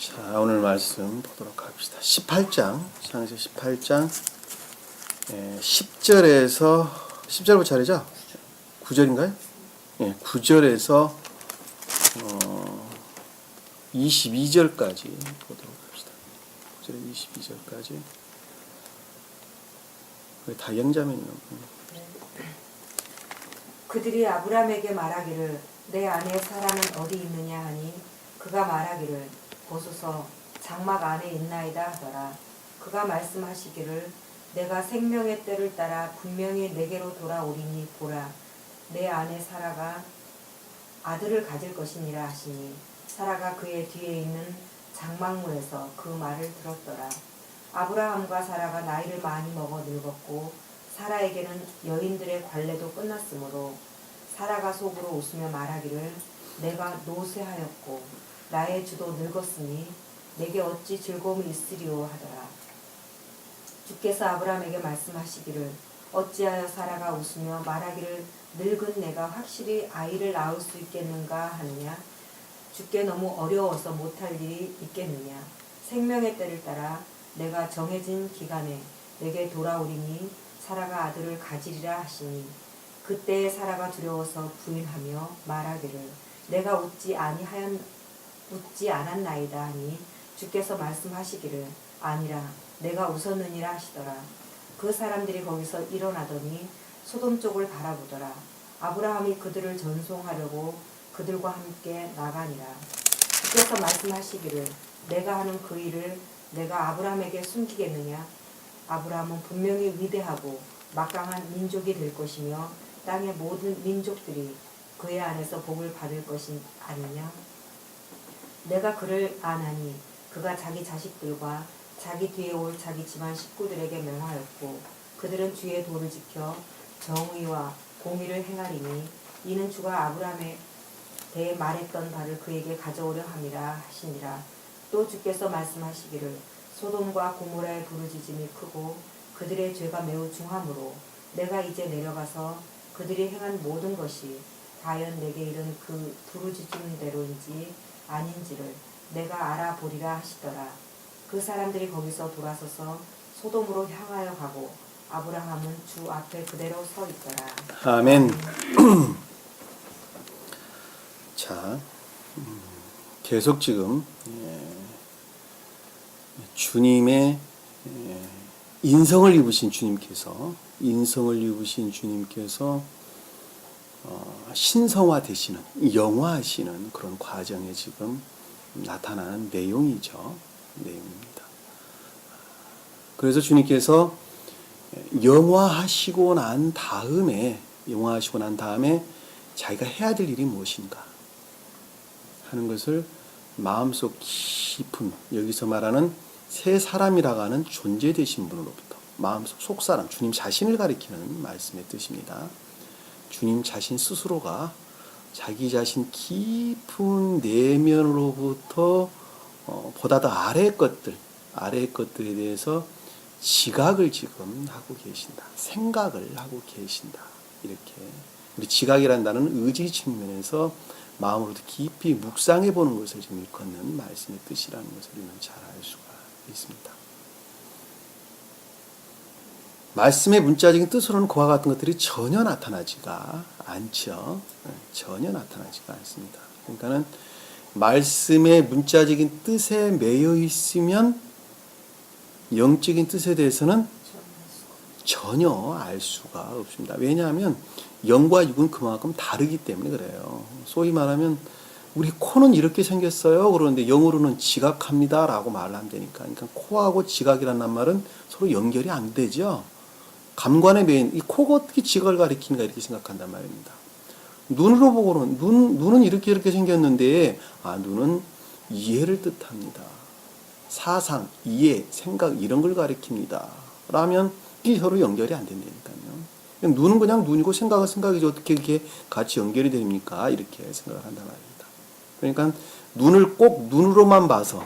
자, 오늘 말씀 보도록 합시다. 18장, 창세기 18장 10절에서 10절부터 차례죠? 9절인가요? 예, 9절에서 22절까지 보도록 합시다. 9절에 22절까지. 다 영자매님. 그들이 아브라함에게 말하기를 내 아내 사라는 어디 있느냐 하니 그가 말하기를 보소서 장막 안에 있나이다 하더라. 그가 말씀하시기를 내가 생명의 때를 따라 분명히 내게로 돌아오리니 보라 내 아내 사라가 아들을 가질 것이니라 하시니 사라가 그의 뒤에 있는 장막문에서 그 말을 들었더라. 아브라함과 사라가 나이를 많이 먹어 늙었고 사라에게는 여인들의 관례도 끝났으므로 사라가 속으로 웃으며 말하기를 내가 노쇠하였고 나의 주도 늙었으니 내게 어찌 즐거움이 있으리오 하더라. 주께서 아브라함에게 말씀하시기를 어찌하여 사라가 웃으며 말하기를 늙은 내가 확실히 아이를 낳을 수 있겠는가 하느냐. 주께 너무 어려워서 못할 일이 있겠느냐. 생명의 때를 따라 내가 정해진 기간에 내게 돌아오리니 사라가 아들을 가지리라 하시니 그때에 사라가 두려워서 부인하며 말하기를 내가 웃지 않았나이다 하니 주께서 말씀하시기를 아니라 내가 웃었느니라 하시더라. 그 사람들이 거기서 일어나더니 소돔 쪽을 바라보더라. 아브라함이 그들을 전송하려고 그들과 함께 나가니라. 주께서 말씀하시기를 내가 하는 그 일을 내가 아브라함에게 숨기겠느냐. 아브라함은 분명히 위대하고 막강한 민족이 될 것이며 땅의 모든 민족들이 그의 안에서 복을 받을 것이 아니냐. 내가 그를 아나니 그가 자기 자식들과 자기 뒤에 올 자기 집안 식구들에게 명하였고 그들은 주의 도를 지켜 정의와 공의를 행하리니 이는 주가 아브라함에 대해 말했던 바를 그에게 가져오려 함이라 하시니라. 또 주께서 말씀하시기를 소돔과 고모라의 부르짖음이 크고 그들의 죄가 매우 중하므로 내가 이제 내려가서 그들이 행한 모든 것이 과연 내게 이른 그 부르짖음대로인지 아닌지를 내가 알아보리라 하시더라. 그 사람들이 거기서 돌아서서 소돔으로 향하여 가고 아브라함은 주 앞에 그대로 서 있더라. 아멘. 자, 계속 지금 주님의 인성을 입으신 주님께서 신성화되시는, 영화하시는 그런 과정에 지금 나타나는 내용입니다. 그래서 주님께서 영화하시고 난 다음에 자기가 해야 될 일이 무엇인가 하는 것을 마음속 깊은, 여기서 말하는 새 사람이라고 하는 존재 되신 분으로부터 마음속 속사람, 주님 자신을 가리키는 말씀의 뜻입니다. 주님 자신 스스로가 자기 자신 깊은 내면으로부터 보다 더 아래의 것들에 대해서 지각을 지금 하고 계신다. 생각을 하고 계신다. 이렇게 우리 지각이라는 단어는 의지 측면에서 마음으로도 깊이 묵상해 보는 것을 지금 일컫는 말씀의 뜻이라는 것을 우리는 잘 알 수가 있습니다. 말씀의 문자적인 뜻으로는 그와 같은 것들이 전혀 나타나지가 않죠. 전혀 나타나지가 않습니다. 그러니까는 말씀의 문자적인 뜻에 매여 있으면 영적인 뜻에 대해서는 전혀 알 수가 없습니다. 왜냐하면 영과 육은 그만큼 다르기 때문에 그래요. 소위 말하면 우리 코는 이렇게 생겼어요. 그러는데 영어로는 지각합니다 라고 말을 하면 되니까. 그러니까 코하고 지각이라는 말은 서로 연결이 안 되죠. 감관의 메인, 이 코가 어떻게 지각을 가리키는가 이렇게 생각한단 말입니다. 눈으로 보고는 눈은 이렇게 생겼는데 눈은 이해를 뜻합니다. 사상, 이해, 생각 이런 걸 가리킵니다. 라면 이 서로 연결이 안 된다니까요. 눈은 그냥 눈이고 생각은 생각이지 어떻게 이렇게 같이 연결이 됩니까? 이렇게 생각을 한단 말입니다. 그러니까 눈을 꼭 눈으로만 봐서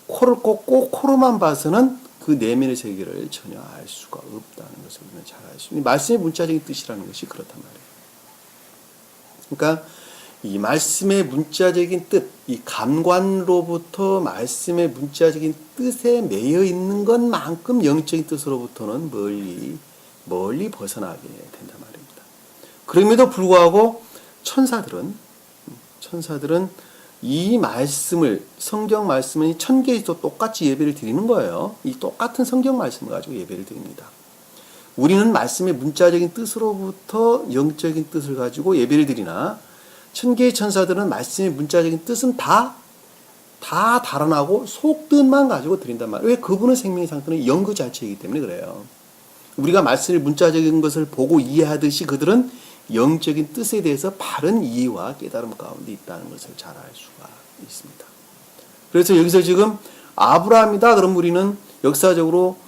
코를 꼭 코로만 봐서는 그 내면의 세계를 전혀 알 수가 없다는 것을 우리는 잘 알 수 있습니다. 말씀의 문자적인 뜻이라는 것이 그렇단 말이에요. 그러니까 이 말씀의 문자적인 뜻, 이 감관로부터 말씀의 문자적인 뜻에 매여 있는 것만큼 영적인 뜻으로부터는 멀리 벗어나게 된단 말입니다. 그럼에도 불구하고 천사들은 이 말씀을, 성경 말씀은 천계에서 똑같이 예배를 드리는 거예요. 이 똑같은 성경 말씀을 가지고 예배를 드립니다. 우리는 말씀의 문자적인 뜻으로부터 영적인 뜻을 가지고 예배를 드리나 천계의 천사들은 말씀의 문자적인 뜻은 다 달아나고 속뜻만 가지고 드린단 말이에요. 왜? 그분의 생명의 상태는 영 그 자체이기 때문에 그래요. 우리가 말씀의 문자적인 것을 보고 이해하듯이 그들은 영적인 뜻에 대해서 바른 이해와 깨달음 가운데 있다는 것을 잘 알 수가 있습니다. 그래서 여기서 지금 아브라함이다 그럼 우리는 역사적으로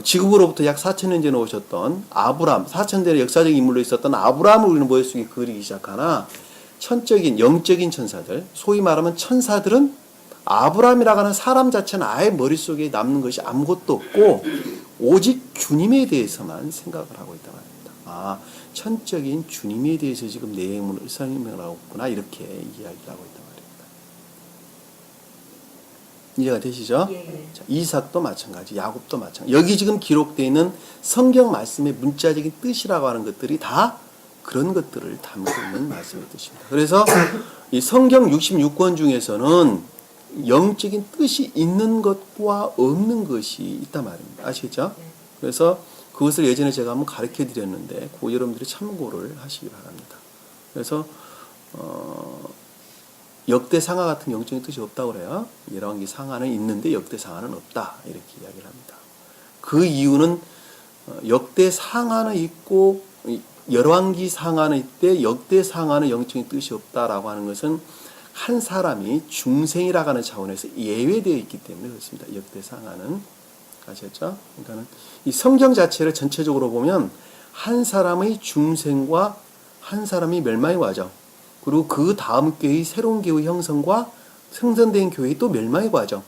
지금으로부터 약 4,000년 전에 오셨던 아브라함, 4,000년의 역사적인 인물로 있었던 아브라함을 우리는 머릿속에 그리기 시작하나 천적인 영적인 천사들, 소위 말하면 천사들은 아브라함이라고 하는 사람 자체는 아예 머릿속에 남는 것이 아무것도 없고 오직 주님에 대해서만 생각을 하고 있다고 합니다. 아, 천적인 주님에 대해서 지금 내용을 설명을 하고 있구나 이렇게 이야기를 하고 있단 말입니다. 이해가 되시죠? 예. 자, 이삭도 마찬가지, 야곱도 마찬가지. 여기 지금 기록되어 있는 성경 말씀의 문자적인 뜻이라고 하는 것들이 다 그런 것들을 담고 있는 말씀의 뜻입니다. 그래서 이 성경 66권 중에서는 영적인 뜻이 있는 것과 없는 것이 있단 말입니다. 아시겠죠? 그래서 그것을 예전에 제가 한번 가르쳐 드렸는데 그 여러분들이 참고를 하시기 바랍니다. 그래서 역대 상하 같은 영적인 뜻이 없다고 그래요. 열왕기 상하는 있는데 역대 상하는 없다 이렇게 이야기를 합니다. 그 이유는 역대 상하는 있고 열왕기 상하는 있대 역대 상하는 영적인 뜻이 없다라고 하는 것은 한 사람이 중생이라고 하는 차원에서 예외되어 있기 때문에 그렇습니다. 역대 상하는 아셨죠? 그러니까는 이 성경 자체를 전체적으로 보면 한 사람의 중생과 한 사람이 멸망의 과정, 그리고 그 다음 교회의 새로운 교회 형성과 생성된 교회의 또 멸망의 과정,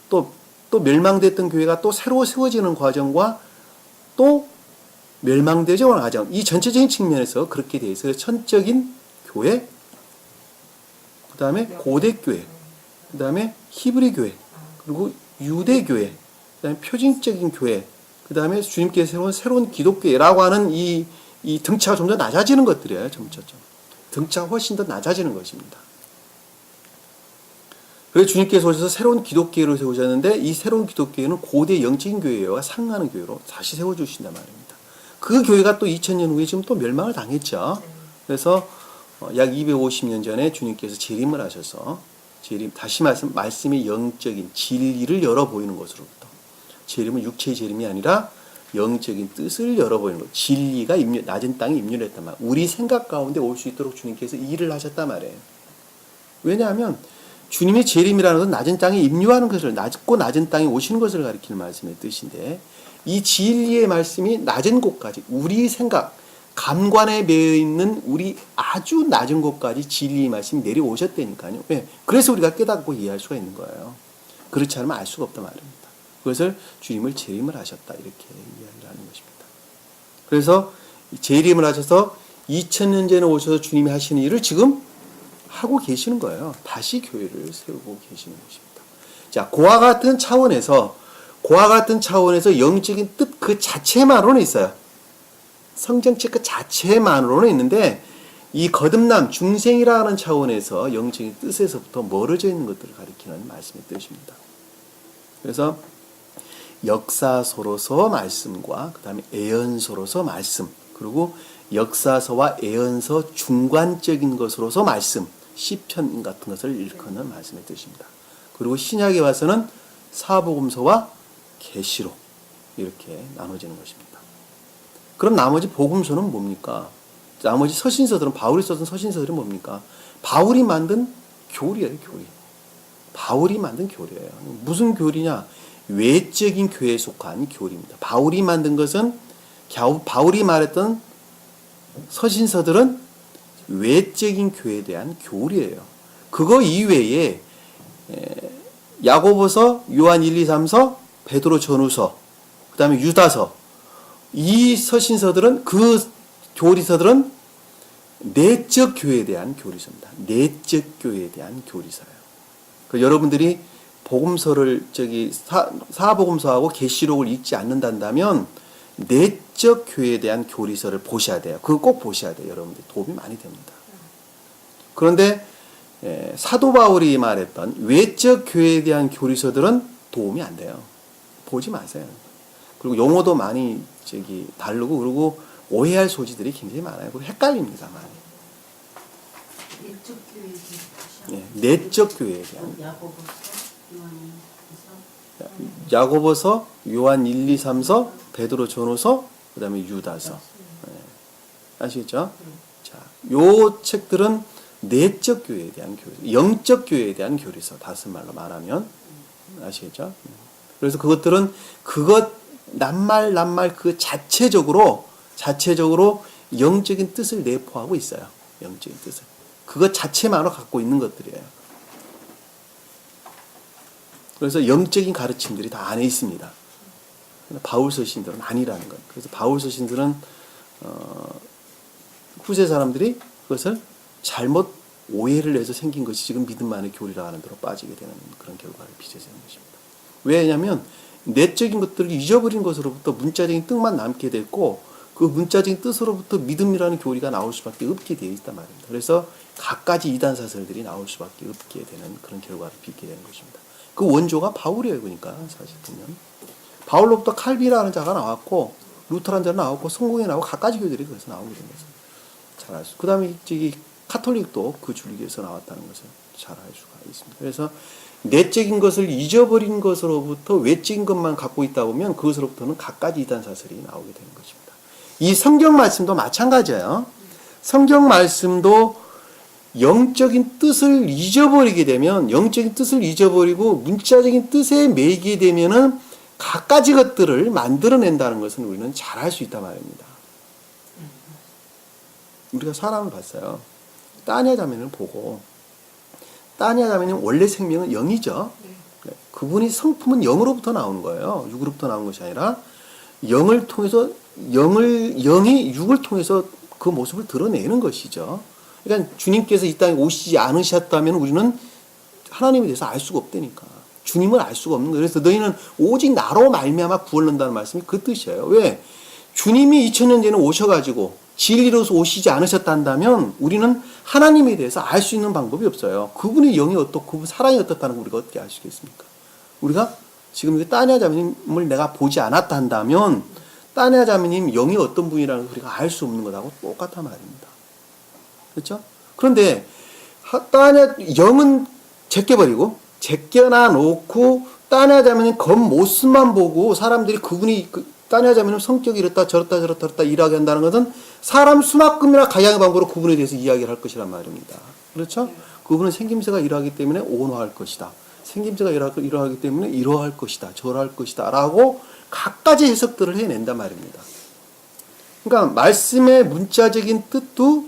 또 멸망됐던 교회가 또 새로 세워지는 과정과 또 멸망되죠 과정, 이 전체적인 측면에서 그렇게 되어 있어요. 천적인 교회, 그 다음에 고대 교회, 그 다음에 히브리 교회, 그리고 유대 교회, 그 다음에 표징적인 교회, 그 다음에 주님께서 새로운 기독교회라고 하는 이 등차가 좀 더 낮아지는 것들이에요. 점차점. 등차가 훨씬 더 낮아지는 것입니다. 그래서 주님께서 오셔서 새로운 기독교회로 세우셨는데 이 새로운 기독교회는 고대 영적인 교회와 상하는 교회로 다시 세워주신단 말입니다. 그 교회가 또 2000년 후에 지금 또 멸망을 당했죠. 그래서 약 250년 전에 주님께서 재림을 하셔서 다시 말씀의 영적인 진리를 열어 보이는 것으로부터 재림은 육체의 재림이 아니라 영적인 뜻을 열어 보이는 것, 진리가 낮은 땅에 입률했단 말이에요. 우리 생각 가운데 올 수 있도록 주님께서 일을 하셨단 말이에요. 왜냐하면 주님의 재림이라는 것은 낮은 땅에 입류하는 것을, 낮고 낮은 땅에 오시는 것을 가리키는 말씀의 뜻인데 이 진리의 말씀이 낮은 곳까지 우리 생각, 감관에 매여 있는 우리 아주 낮은 곳까지 진리의 말씀이 내려오셨다니까요. 왜? 그래서 우리가 깨닫고 이해할 수가 있는 거예요. 그렇지 않으면 알 수가 없단 말입니다. 그것을 주님을 재림을 하셨다 이렇게 이야기를 하는 것입니다. 그래서 재림을 하셔서 2000년 전에 오셔서 주님이 하시는 일을 지금 하고 계시는 거예요. 다시 교회를 세우고 계시는 것입니다. 자, 그와 같은 차원에서 영적인 뜻 그 자체만으로는 있어요. 성경책 그 자체만으로는 있는데 이 거듭남, 중생이라는 차원에서 영적인 뜻에서부터 멀어져 있는 것들을 가리키는 말씀의 뜻입니다. 그래서 역사서로서 말씀과 그 다음에 애언서로서 말씀, 그리고 역사서와 애언서 중간적인 것으로서 말씀, 시편 같은 것을 일컫는 말씀의 뜻입니다. 그리고 신약에 와서는 사복음서와 계시록 이렇게 나눠지는 것입니다. 그럼 나머지 복음서는 뭡니까? 나머지 서신서들은, 바울이 썼던 서신서들은 뭡니까? 바울이 만든 교리예요, 교리. 바울이 만든 교리예요. 무슨 교리냐? 외적인 교회에 속한 교리입니다. 바울이 만든 것은, 바울이 말했던 서신서들은 외적인 교회에 대한 교리예요. 그거 이외에 야고보서, 요한 1, 2, 3서, 베드로 전후서, 그 다음에 유다서, 이 서신서들은, 그 교리서들은 내적 교회에 대한 교리서입니다. 내적 교회에 대한 교리서예요. 그 여러분들이 복음서를 사복음서하고 계시록을 읽지 않는다면 내적 교회에 대한 교리서를 보셔야 돼요. 그거 꼭 보셔야 돼요. 여러분들 도움이 많이 됩니다. 그런데 사도 바울이 말했던 외적 교회에 대한 교리서들은 도움이 안 돼요. 보지 마세요. 그리고 용어도 많이 다르고 그리고 오해할 소지들이 굉장히 많아요. 그리고 헷갈립니다. 많이. 내적 교회에 대해서 내적 교회에 대한 야고보서, 야고보서, 요한 1, 2, 3서, 베드로 전후서, 그 다음에 유다서. 아시겠죠? 자, 요 책들은 내적 교회에 대한 교리서, 영적 교회에 대한 교리서, 다섯 말로 말하면. 아시겠죠? 그래서 그것들은 낱말 그 자체적으로 영적인 뜻을 내포하고 있어요. 영적인 뜻을. 그것 자체만으로 갖고 있는 것들이에요. 그래서 영적인 가르침들이 다 안에 있습니다. 바울 서신들은 아니라는 거예요. 그래서 바울 서신들은 후세 사람들이 그것을 잘못 오해를 해서 생긴 것이 지금 믿음만의 교리라 하는 대로 빠지게 되는 그런 결과를 빚어지는 것입니다. 왜냐하면 내적인 것들을 잊어버린 것으로부터 문자적인 뜻만 남게 됐고 그 문자적인 뜻으로부터 믿음이라는 교리가 나올 수밖에 없게 되어 있단 말입니다. 그래서 갖가지 이단 사설들이 나올 수밖에 없게 되는 그런 결과를 빚게 되는 것입니다. 그 원조가 바울이에요. 그러니까 사실 보면 바울로부터 칼빈이라는 자가 나왔고 루터라는 자가 나왔고 성공이 나오고 갖가지 교들이 거기서 나오게 된 것을 잘 알 수. 그 다음에 카톨릭도 그 줄기에서 나왔다는 것을 잘 알 수가 있습니다. 그래서 내적인 것을 잊어버린 것으로부터 외적인 것만 갖고 있다 보면 그것으로부터는 갖가지 이단 사설이 나오게 되는 것입니다. 이 성경 말씀도 마찬가지예요. 성경 말씀도 영적인 뜻을 잊어버리게 되면 영적인 뜻을 잊어버리고 문자적인 뜻에 매이게 되면은 갖가지 것들을 만들어낸다는 것은 우리는 잘 할 수 있단 말입니다. 우리가 사람을 봤어요. 따냐 자매를 보고 따냐 자매는 원래 생명은 영이죠. 그분이 성품은 영으로부터 나오는 거예요. 육으로부터 나온 것이 아니라 영을 통해서 영이 육을 통해서 그 모습을 드러내는 것이죠. 그러니까 주님께서 이 땅에 오시지 않으셨다면 우리는 하나님에 대해서 알 수가 없다니까. 주님을 알 수가 없는 거예요. 그래서 너희는 오직 나로 말미암아 구원을 얻는다는 말씀이 그 뜻이에요. 왜? 주님이 2000년 전에 오셔가지고 진리로서 오시지 않으셨다면 우리는 하나님에 대해서 알 수 있는 방법이 없어요. 그분의 영이 어떻고 그분 사랑이 어떻다는 걸 우리가 어떻게 알 수 있겠습니까? 우리가 지금 따냐 자매님을 내가 보지 않았다 한다면 따냐 자매님 영이 어떤 분이라는 걸 우리가 알 수 없는 것하고 똑같단 말입니다. 그렇죠? 그런데 영은 제껴버리고 제껴놔 놓고 따냐 자매님 겉모습만 보고 사람들이 그분이 따냐 자매님 성격이 이렇다 저렇다 일하게 한다는 것은 사람 수만큼이나 가양의 방법으로 그분에 대해서 이야기를 할 것이란 말입니다. 그렇죠? 그분은 생김새가 이러하기 때문에 온화할 것이다. 생김새가 이러하기 때문에 이러할 것이다. 저러할 것이다. 라고 갖가지 해석들을 해낸단 말입니다. 그러니까 말씀의 문자적인 뜻도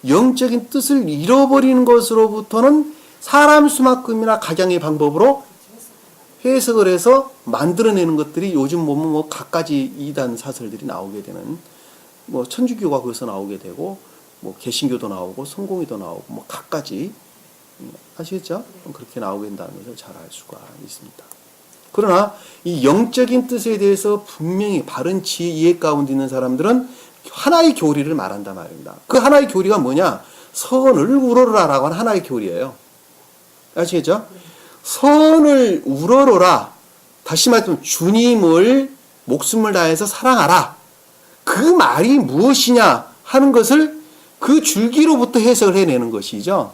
영적인 뜻을 잃어버리는 것으로부터는 사람 수만큼이나 각양의 방법으로 해석을 해서 만들어내는 것들이 요즘 보면 갖가지 이단 사설들이 나오게 되는 천주교가 거기서 나오게 되고 개신교도 나오고 성공회도 나오고 갖가지 아시겠죠? 그렇게 나오게 된다는 것을 잘 알 수가 있습니다. 그러나 이 영적인 뜻에 대해서 분명히 바른 지혜 이해 가운데 있는 사람들은 하나의 교리를 말한단 말입니다. 그 하나의 교리가 뭐냐? 선을 우러러라라고 하는 하나의 교리예요. 아시겠죠? 선을 우러러라. 다시 말하면 주님을 목숨을 다해서 사랑하라. 그 말이 무엇이냐 하는 것을 그 줄기로부터 해석을 해내는 것이죠.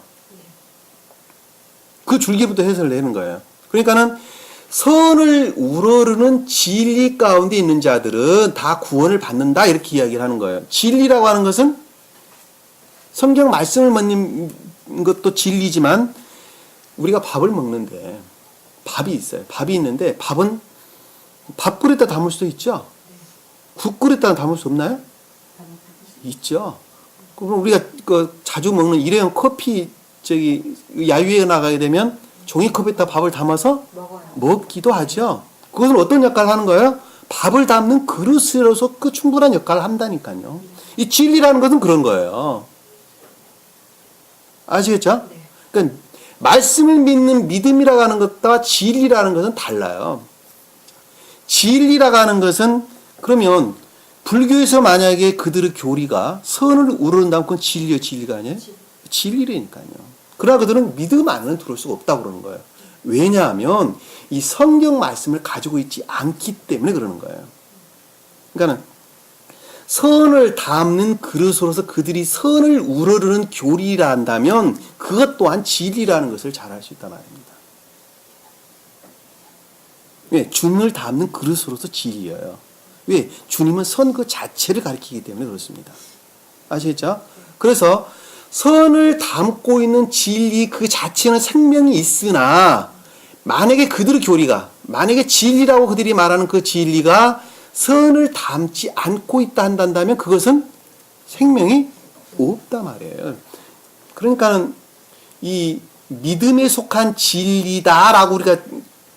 그 줄기부터 해석을 내는 거예요. 그러니까는 선을 우러르는 진리 가운데 있는 자들은 다 구원을 받는다 이렇게 이야기를 하는 거예요. 진리라고 하는 것은 성경 말씀을 먹는 것도 진리지만 우리가 밥을 먹는데 밥이 있어요. 밥이 있는데 밥은 밥그릇에다 담을 수 있죠. 국그릇에다 담을 수 없나요? 있죠. 그럼 우리가 자주 먹는 일회용 커피 야유회에 나가게 되면 종이컵에다 밥을 담아서 먹기도 하죠. 그것은 어떤 역할을 하는 거예요? 밥을 담는 그릇으로서 그 충분한 역할을 한다니까요. 이 진리라는 것은 그런 거예요. 아시겠죠? 네. 그러니까 말씀을 믿는 믿음이라고 하는 것과 진리라는 것은 달라요. 진리라고 하는 것은 그러면 불교에서 만약에 그들의 교리가 선을 우러른다면 그건 진리가 아니에요? 진리라니까요. 그러나 그들은 믿음 안에는 들어올 수가 없다고 그러는 거예요. 왜냐하면 이 성경 말씀을 가지고 있지 않기 때문에 그러는 거예요. 그러니까는 선을 담는 그릇으로서 그들이 선을 우러르는 교리라 한다면 그것 또한 진리라는 것을 잘 알 수 있단 말입니다. 왜? 주님을 담는 그릇으로서 진리예요. 왜? 주님은 선 그 자체를 가리키기 때문에 그렇습니다. 아시겠죠? 그래서 선을 담고 있는 진리 그 자체는 생명이 있으나 만약에 그들의 교리가 만약에 진리라고 그들이 말하는 그 진리가 선을 담지 않고 있다 한다면 그것은 생명이 없다 말이에요. 그러니까는 이 믿음에 속한 진리다라고 우리가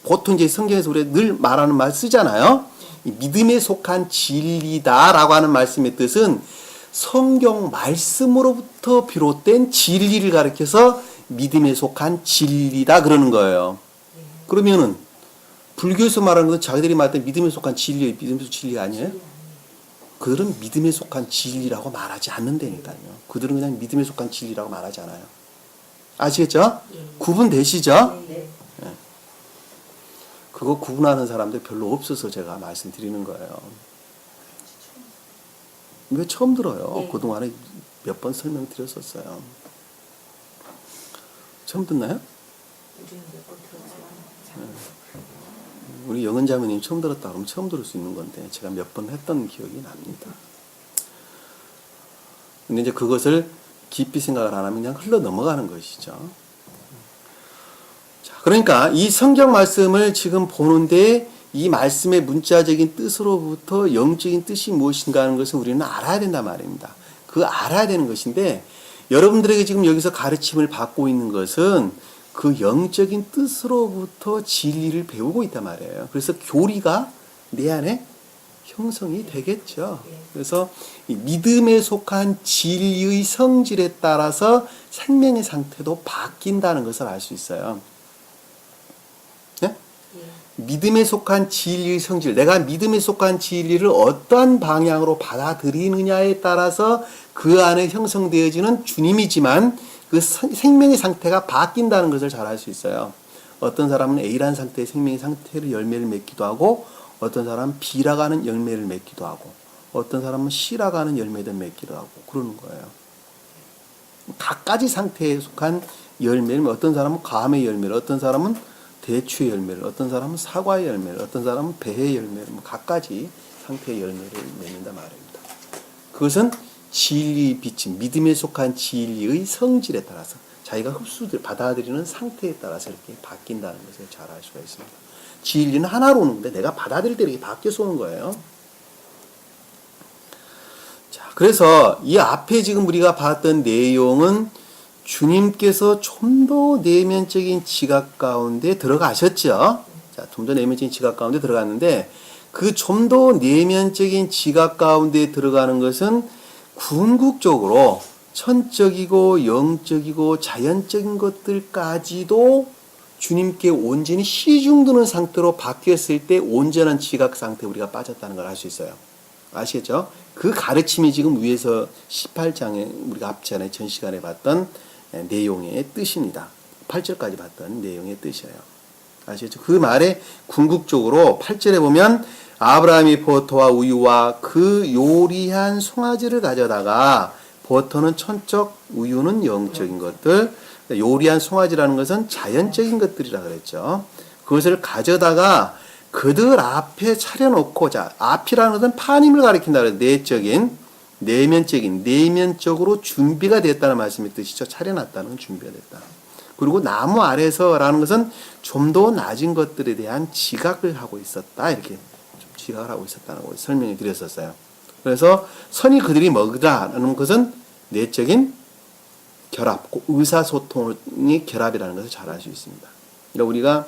보통 이제 성경에서 우리가 늘 말하는 말 쓰잖아요. 이 믿음에 속한 진리다라고 하는 말씀의 뜻은 성경 말씀으로부터 비롯된 진리를 가리켜서 믿음에 속한 진리다 그러는 거예요. 그러면은 불교에서 말하는 것은 자기들이 말했던 믿음에 속한 진리, 믿음에 속한 진리 아니에요? 그들은 믿음에 속한 진리라고 말하지 않는다니까요. 그들은 그냥 믿음에 속한 진리라고 말하지 않아요. 아시겠죠? 구분되시죠? 네. 그거 구분하는 사람들 별로 없어서 제가 말씀드리는 거예요. 왜 처음 들어요? 네. 그동안에 몇 번 설명드렸었어요. 처음 듣나요? 우리는 몇번 들었지만 우리 영은 자매님 처음 들었다 그러면 처음 들을 수 있는 건데 제가 몇 번 했던 기억이 납니다. 근데 이제 그것을 깊이 생각을 안 하면 그냥 흘러 넘어가는 것이죠. 자, 그러니까 이 성경 말씀을 지금 보는데 이 말씀의 문자적인 뜻으로부터 영적인 뜻이 무엇인가 하는 것을 우리는 알아야 된단 말입니다. 그 알아야 되는 것인데 여러분들에게 지금 여기서 가르침을 받고 있는 것은 그 영적인 뜻으로부터 진리를 배우고 있단 말이에요. 그래서 교리가 내 안에 형성이 되겠죠. 그래서 이 믿음에 속한 진리의 성질에 따라서 생명의 상태도 바뀐다는 것을 알 수 있어요. 네? 믿음에 속한 진리의 성질, 내가 믿음에 속한 진리를 어떠한 방향으로 받아들이느냐에 따라서 그 안에 형성되어지는 주님이지만 그 생명의 상태가 바뀐다는 것을 잘 알 수 있어요. 어떤 사람은 A라는 상태의 생명의 상태로 열매를 맺기도 하고 어떤 사람은 B라고 하는 열매를 맺기도 하고 어떤 사람은 C라고 하는 열매를 맺기도 하고 그러는 거예요. 각가지 상태에 속한 열매를 어떤 사람은 감의 열매를 어떤 사람은 대추의 열매를 어떤 사람은 사과의 열매를 어떤 사람은 배의 열매를 각가지 상태의 열매를 맺는다 말입니다. 그것은 진리의 빛인 믿음에 속한 진리의 성질에 따라서 자기가 받아들이는 상태에 따라서 이렇게 바뀐다는 것을 잘 알 수가 있습니다. 진리는 하나로 오는데 내가 받아들일 때 이렇게 바뀌어서 오는 거예요. 자, 그래서 이 앞에 지금 우리가 봤던 내용은 주님께서 좀 더 내면적인 지각 가운데 들어가셨죠. 자, 좀 더 내면적인 지각 가운데 들어갔는데 그 좀 더 내면적인 지각 가운데 들어가는 것은 궁극적으로 천적이고 영적이고 자연적인 것들까지도 주님께 온전히 시중드는 상태로 바뀌었을 때 온전한 지각 상태에 우리가 빠졌다는 걸 알 수 있어요. 아시겠죠? 그 가르침이 지금 위에서 18장에 우리가 앞전에 전 시간에 봤던 내용의 뜻입니다. 8절까지 봤던 내용의 뜻이에요. 아시겠죠? 그 말에 궁극적으로 8절에 보면 아브라함이 버터와 우유와 그 요리한 송아지를 가져다가 버터는 천적, 우유는 영적인 것들, 요리한 송아지라는 것은 자연적인 것들이라 그랬죠. 그것을 가져다가 그들 앞에 차려놓고, 자, 앞이라는 것은 파님을 가리킨다 그래요. 내적인, 내면적으로 준비가 됐다는 말씀의 뜻이죠. 차려놨다는 건 준비가 됐다. 그리고 나무 아래서라는 것은 좀 더 낮은 것들에 대한 지각을 하고 있었다. 이렇게 지각을 하고 있었다는 걸 설명해 드렸었어요. 그래서 선이 그들이 먹으라는 것은 내적인 결합, 의사소통의 결합이라는 것을 잘 알 수 있습니다. 그러니까 우리가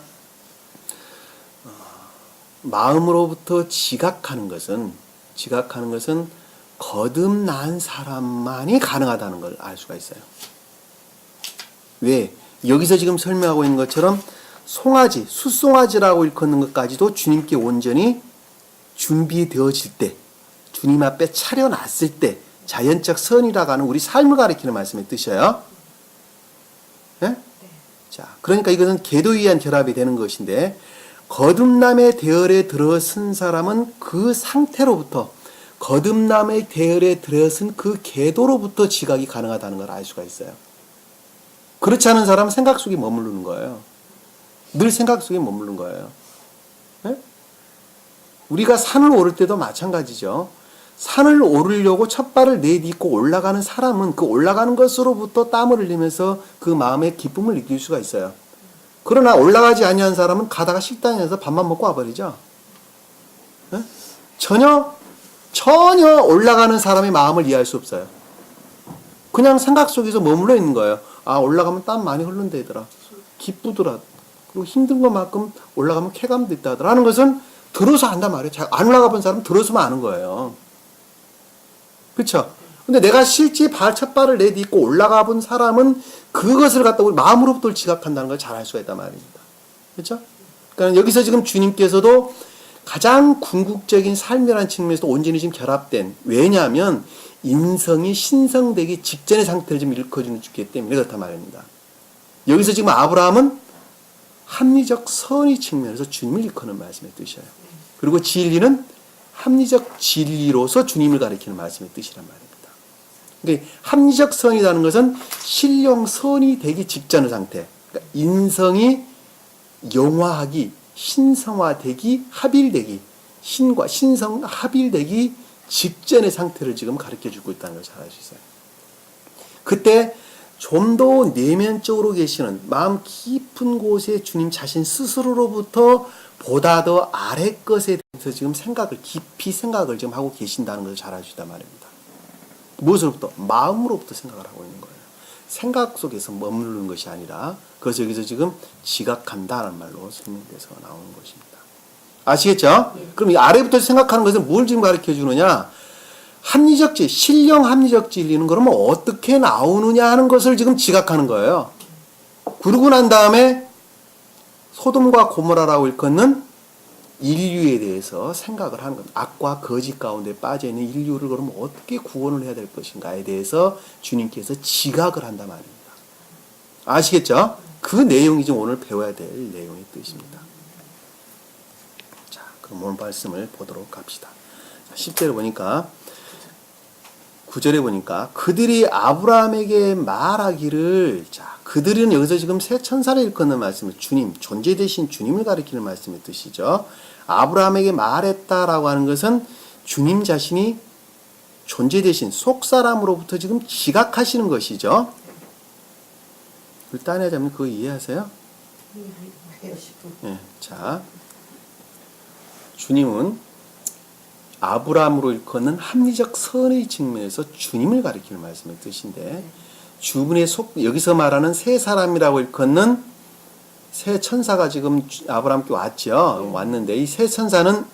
마음으로부터 지각하는 것은 거듭난 사람만이 가능하다는 걸 알 수가 있어요. 왜? 여기서 지금 설명하고 있는 것처럼 송아지, 숫송아지라고 일컫는 것까지도 주님께 온전히 준비되어질 때, 주님 앞에 차려놨을 때 자연적 선이라고 하는 우리 삶을 가리키는 말씀의 뜻이에요. 예? 자, 그러니까 이것은 계도위한 결합이 되는 것인데 거듭남의 대열에 들어선 사람은 그 상태로부터 거듭남의 대열에 들어선 그 계도로부터 지각이 가능하다는 걸 알 수가 있어요. 그렇지 않은 사람은 생각 속에 머무르는 거예요. 늘 생각 속에 머무르는 거예요. 예? 우리가 산을 오를 때도 마찬가지죠. 산을 오르려고 첫 발을 내딛고 올라가는 사람은 그 올라가는 것으로부터 땀을 흘리면서 그 마음의 기쁨을 느낄 수가 있어요. 그러나 올라가지 아니한 사람은 가다가 식당에서 밥만 먹고 와버리죠. 예? 전혀 올라가는 사람의 마음을 이해할 수 없어요. 그냥 생각 속에서 머물러 있는 거예요. 아, 올라가면 땀 많이 흘른다더라. 기쁘더라. 그리고 힘든 것만큼 올라가면 쾌감도 있다더라 하는 것은 들어서 안단 말이에요. 안 올라가 본 사람은 들어서만 아는 거예요. 그렇죠? 근데 내가 실제 첫 발을 내딛고 올라가 본 사람은 그것을 갖다 우리 마음으로부터 지각한다는 걸 잘 알 수가 있단 말입니다. 그렇죠? 그러니까 여기서 지금 주님께서도 가장 궁극적인 삶이라는 측면에서 온전히 지금 결합된, 왜냐하면 인성이 신성되기 직전의 상태를 좀 일컬어주는 주기 때문에 그렇단 말입니다. 여기서 지금 아브라함은 합리적 선의 측면에서 주님을 일컫는 말씀의 뜻이에요. 그리고 진리는 합리적 진리로서 주님을 가리키는 말씀의 뜻이란 말입니다. 그러니까 합리적 선이라는 것은 신령 선이 되기 직전의 상태, 그러니까 인성이 영화하기, 신성화되기, 합일되기, 신과 신성 합일되기 직전의 상태를 지금 가르쳐주고 있다는 걸 잘 알 수 있어요. 그때 좀 더 내면적으로 계시는 마음 깊은 곳에 주님 자신 스스로로부터 보다 더 아래 것에 대해서 지금 깊이 생각을 지금 하고 계신다는 것을 잘 알 수 있단 말입니다. 무엇으로부터? 마음으로부터 생각을 하고 있는 거예요. 생각 속에서 머무르는 것이 아니라 그래서 여기서 지금 지각한다는 말로 설명돼서 나오는 것입니다. 아시겠죠? 그럼 이 아래부터 생각하는 것은 뭘 지금 가르쳐 주느냐? 합리적 진리, 신령 합리적 진리는 그러면 어떻게 나오느냐 하는 것을 지금 지각하는 거예요. 그러고 난 다음에 소돔과 고모라라고 일컫는 인류에 대해서 생각을 하는 겁니다. 악과 거짓 가운데 빠져있는 인류를 그러면 어떻게 구원을 해야 될 것인가에 대해서 주님께서 지각을 한단 말입니다. 아시겠죠? 그 내용이 지금 오늘 배워야 될 내용의 뜻입니다. 자, 그럼 오늘 말씀을 보도록 합시다. 10절에 보니까 9절에 보니까 그들이 아브라함에게 말하기를, 자, 그들은 여기서 지금 새 천사를 일컫는 말씀을 주님, 존재 대신 주님을 가리키는 말씀의 뜻이죠. 아브라함에게 말했다라고 하는 것은 주님 자신이 존재 대신 속사람으로부터 지금 지각하시는 것이죠. 우리 딴에 자면 그거 이해하세요? 네, 자, 주님은 아브라함으로 일컫는 합리적 선의 측면에서 주님을 가리키는 말씀의 뜻인데, 주분의 여기서 말하는 세 사람이라고 일컫는 세 천사가 지금 아브라함께 왔죠. 왔는데 이 세 천사는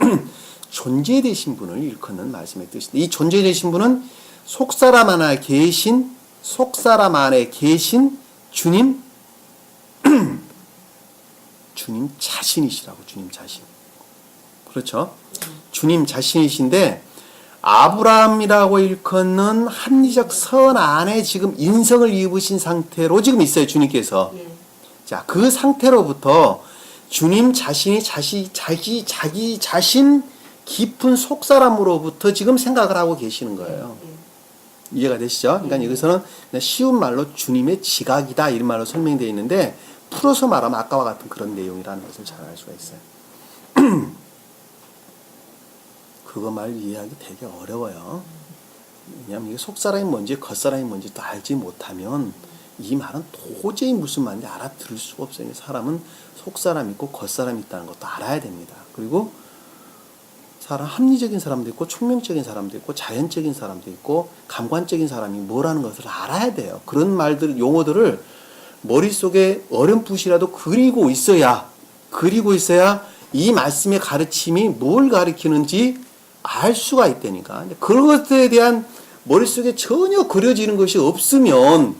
존재 되신 분을 일컫는 말씀의 뜻인데, 이 존재 되신 분은 속사람 안에 계신 주님, 주님 자신이시라고, 주님 자신. 그렇죠? 주님 자신이신데, 아브라함이라고 일컫는 합리적 선 안에 지금 인성을 입으신 상태로 지금 있어요, 주님께서. 자, 그 상태로부터 주님 자신이 자기 자신 깊은 속사람으로부터 지금 생각을 하고 계시는 거예요. 이해가 되시죠? 그러니까 여기서는 그냥 쉬운 말로 주님의 지각이다 이런 말로 설명되어 있는데, 풀어서 말하면 아까와 같은 그런 내용이라는 것을 잘 알 수가 있어요. 그거 말 이해하기 되게 어려워요. 왜냐하면 이게 속사람이 뭔지 겉사람이 뭔지 또 알지 못하면 이 말은 도저히 무슨 말인지 알아들을 수가 없어요. 사람은 속사람 있고 겉사람 있다는 것도 알아야 됩니다. 그리고 사람, 합리적인 사람도 있고 총명적인 사람도 있고 자연적인 사람도 있고 감관적인 사람이 뭐라는 것을 알아야 돼요. 그런 말들, 용어들을 머릿속에 어렴풋이라도 그리고 있어야 이 말씀의 가르침이 뭘 가르치는지 알 수가 있다니까. 그런 것들에 대한 머릿속에 전혀 그려지는 것이 없으면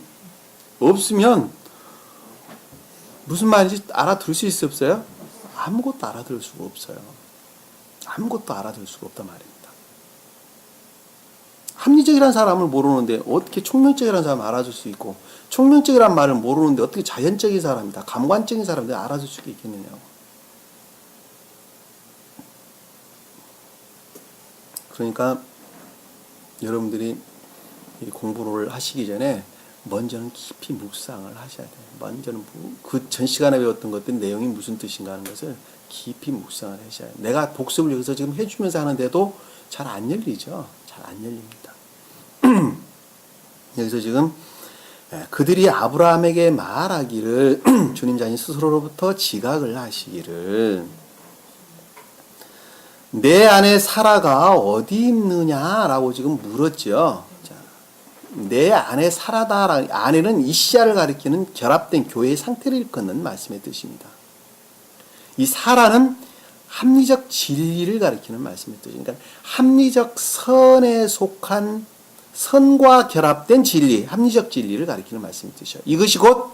무슨 말인지 알아들을 수 있어요, 없어요? 아무것도 알아들을 수가 없어요. 아무것도 알아들을 수가 없단 말입니다. 합리적이라는 사람을 모르는데 어떻게 총명적이라는 사람을 알아줄 수 있고, 총명적이라는 말을 모르는데 어떻게 자연적인 사람이다, 감관적인 사람들 알아줄 수가 있겠느냐고. 그러니까 여러분들이 이 공부를 하시기 전에 먼저는 깊이 묵상을 하셔야 돼요. 먼저는 그 전 시간에 배웠던 것들 내용이 무슨 뜻인가 하는 것을 깊이 묵상을 하셔야 돼요. 내가 복습을 여기서 지금 해주면서 하는데도 잘 안 열리죠. 잘 안 열립니다. 여기서 지금 그들이 아브라함에게 말하기를 주님 자신 스스로로부터 지각을 하시기를 내 아내 사라가 어디 있느냐라고 지금 물었죠. 자, 내 아내 사라다. 아내는 이시야를 가리키는 결합된 교회의 상태를 일컫는 말씀의 뜻입니다. 이 사라는 합리적 진리를 가리키는 말씀의 뜻입니다. 그러니까 합리적 선에 속한 선과 결합된 진리, 합리적 진리를 가리키는 말씀의 뜻이죠. 이것이 곧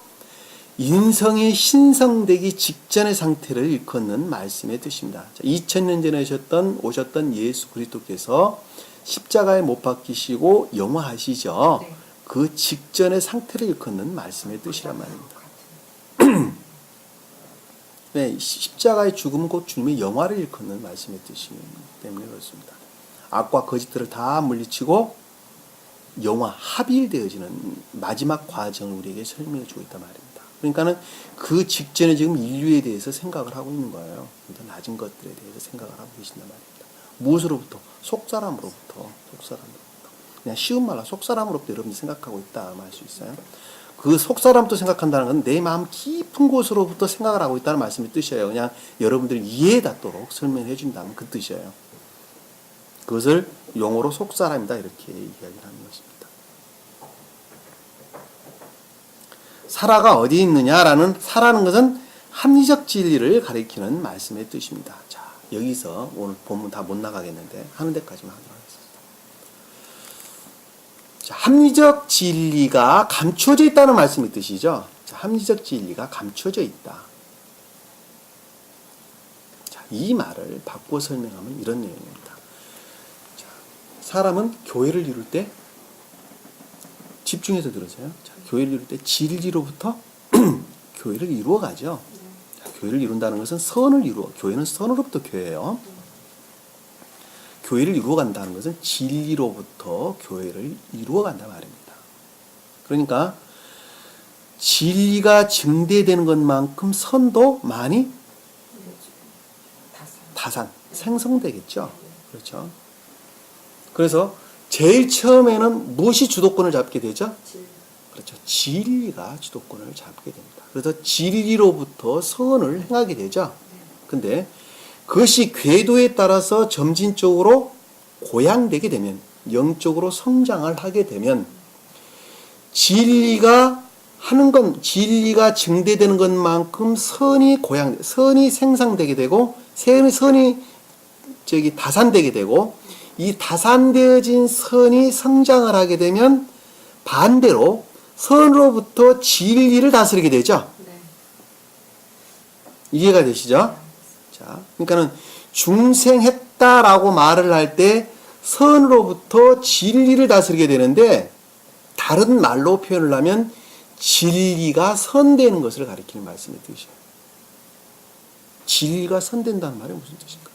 인성이 신성되기 직전의 상태를 일컫는 말씀의 뜻입니다. 2000년 전에 오셨던 예수 그리스도께서 십자가에 못 박히시고 영화하시죠. 네. 그 직전의 상태를 일컫는 말씀의 뜻이란 말입니다. 네, 십자가의 죽음은 곧 주님의 영화를 일컫는 말씀의 뜻이기 때문에 그렇습니다. 악과 거짓들을 다 물리치고 영화, 합일되어지는 마지막 과정을 우리에게 설명해 주고 있단 말입니다. 그러니까는 그 직전에 지금 인류에 대해서 생각을 하고 있는 거예요. 낮은 것들에 대해서 생각을 하고 계신단 말입니다. 무엇으로부터? 속사람으로부터. 그냥 쉬운 말로 속사람으로부터 여러분이 생각하고 있다 할 수 있어요. 그 속사람부터 생각한다는 건 내 마음 깊은 곳으로부터 생각을 하고 있다는 말씀의 뜻이에요. 그냥 여러분들 이해에 닿도록 설명해 준다면 그 뜻이에요. 그것을 용어로 속사람이다 이렇게 이야기를 하는 것입니다. 사라가 어디 있느냐라는 사라는 것은 합리적 진리를 가리키는 말씀의 뜻입니다. 자, 여기서 오늘 본문 다 못 나가겠는데 하는 데까지만 하도록 하겠습니다. 자, 합리적 진리가 감추어져 있다는 말씀의 뜻이죠. 자, 합리적 진리가 감추어져 있다. 자, 이 말을 바꿔 설명하면 이런 내용입니다. 자, 사람은 교회를 이룰 때 집중해서 들으세요. 자, 교회를 이룰 때 진리로부터 교회를 이루어가죠. 자, 교회를 이룬다는 것은 선을 이루어. 교회는 선으로부터 교회예요. 교회를 이루어간다는 것은 진리로부터 교회를 이루어간다 말입니다. 그러니까 진리가 증대되는 것만큼 선도 많이 생성되겠죠. 그렇죠. 그래서 제일 처음에는 무엇이 주도권을 잡게 되죠? 그렇죠. 진리가 주도권을 잡게 됩니다. 그래서 진리로부터 선을 행하게 되죠. 근데 그것이 궤도에 따라서 점진적으로 고양되게 되면, 영적으로 성장을 하게 되면 진리가 증대되는 것만큼 선이 생성되게 되고 선이 다산되게 되고, 이 다산되어진 선이 성장을 하게 되면 반대로 선으로부터 진리를 다스리게 되죠. 네. 이해가 되시죠? 자, 그러니까는 중생했다라고 말을 할 때 선으로부터 진리를 다스리게 되는데, 다른 말로 표현을 하면 진리가 선되는 것을 가리키는 말씀의 뜻이에요. 진리가 선된다는 말이 무슨 뜻인가?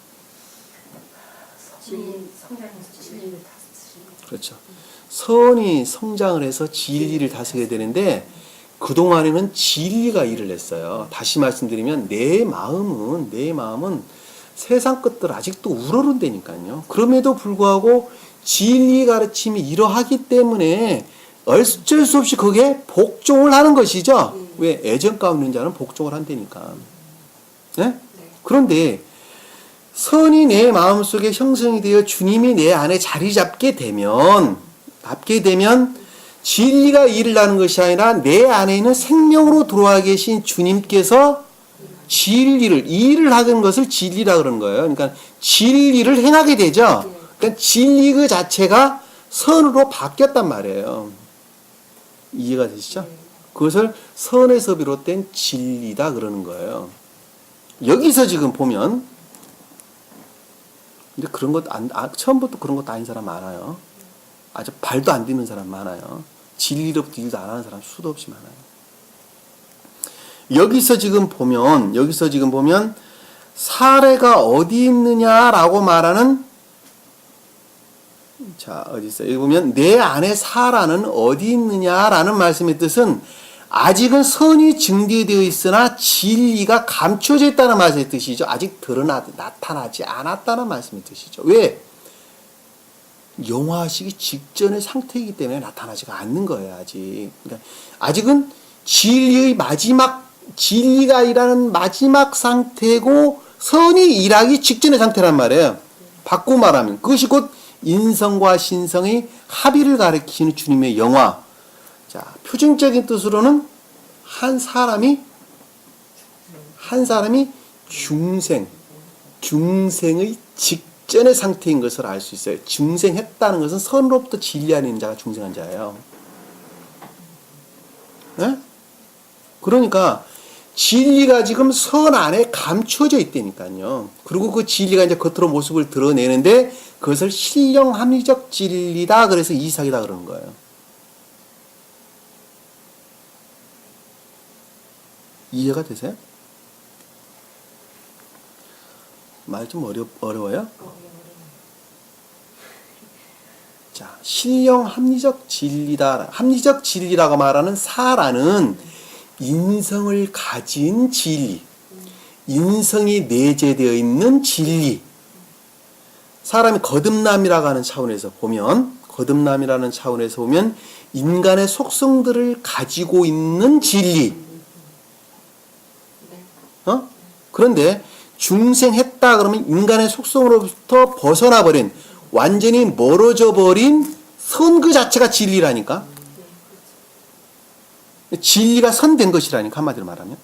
진리 성장해서 진리를 다스리는. 그렇죠. 선이 성장을 해서 진리를 다스리게 되는데, 그동안에는 진리가 일을 했어요. 다시 말씀드리면 내 마음은 세상 것들 아직도 우러른다니까요. 그럼에도 불구하고 진리 가르침이 이러하기 때문에 어쩔 수 없이 거기에 복종을 하는 것이죠. 왜? 애정 가운데 있는 자는 복종을 한다니까. 네? 그런데 선이 내 마음속에 형성이 되어 주님이 내 안에 자리 잡게 되면 진리가 일을 하는 것이 아니라 내 안에 있는 생명으로 들어와 계신 주님께서 일을 하는 것을 진리라 그러는 거예요. 그러니까 진리를 행하게 되죠. 그러니까 진리 그 자체가 선으로 바뀌었단 말이에요. 이해가 되시죠? 그것을 선에서 비롯된 진리다 그러는 거예요. 여기서 지금 보면 근데 그런 것 처음부터 그런 것도 아닌 사람 많아요. 아주 발도 안 딛는 사람 많아요. 진리로부터 일도 안 하는 사람 수도 없이 많아요. 여기서 지금 보면 사례가 어디 있느냐라고 말하는 자, 어디 있어요? 여기 보면 내 안에 사라는 어디 있느냐라는 말씀의 뜻은 아직은 선이 증대되어 있으나 진리가 감춰져 있다는 말씀의 뜻이죠. 아직 나타나지 않았다는 말씀의 뜻이죠. 왜? 영화하시기 직전의 상태이기 때문에 나타나지가 않는 거예요. 그러니까 아직은 진리가 일하는 마지막 상태고 선이 일하기 직전의 상태란 말이에요. 바꾸고 말하면 그것이 곧 인성과 신성의 합의를 가리키는 주님의 영화. 자, 표준적인 뜻으로는 한 사람이 중생의 직전의 상태인 것을 알 수 있어요. 중생했다는 것은 선으로부터 진리하는 자가 중생한 자예요. 네? 그러니까 진리가 지금 선 안에 감춰져 있다니까요. 그리고 그 진리가 이제 겉으로 모습을 드러내는데 그것을 신령 합리적 진리다. 그래서 이삭이다 그러는 거예요. 이해가 되세요? 말 좀 어려워요? 자, 신령 합리적 진리다. 합리적 진리라고 말하는 사라는 인성을 가진 진리, 인성이 내재되어 있는 진리. 사람이 거듭남이라고 하는 차원에서 보면, 인간의 속성들을 가지고 있는 진리. 그런데 중생했다 그러면 인간의 속성으로부터 벗어나버린, 완전히 멀어져 버린 선 그 자체가 진리라니까. 진리가 선된 것이라니까, 한마디로 말하면.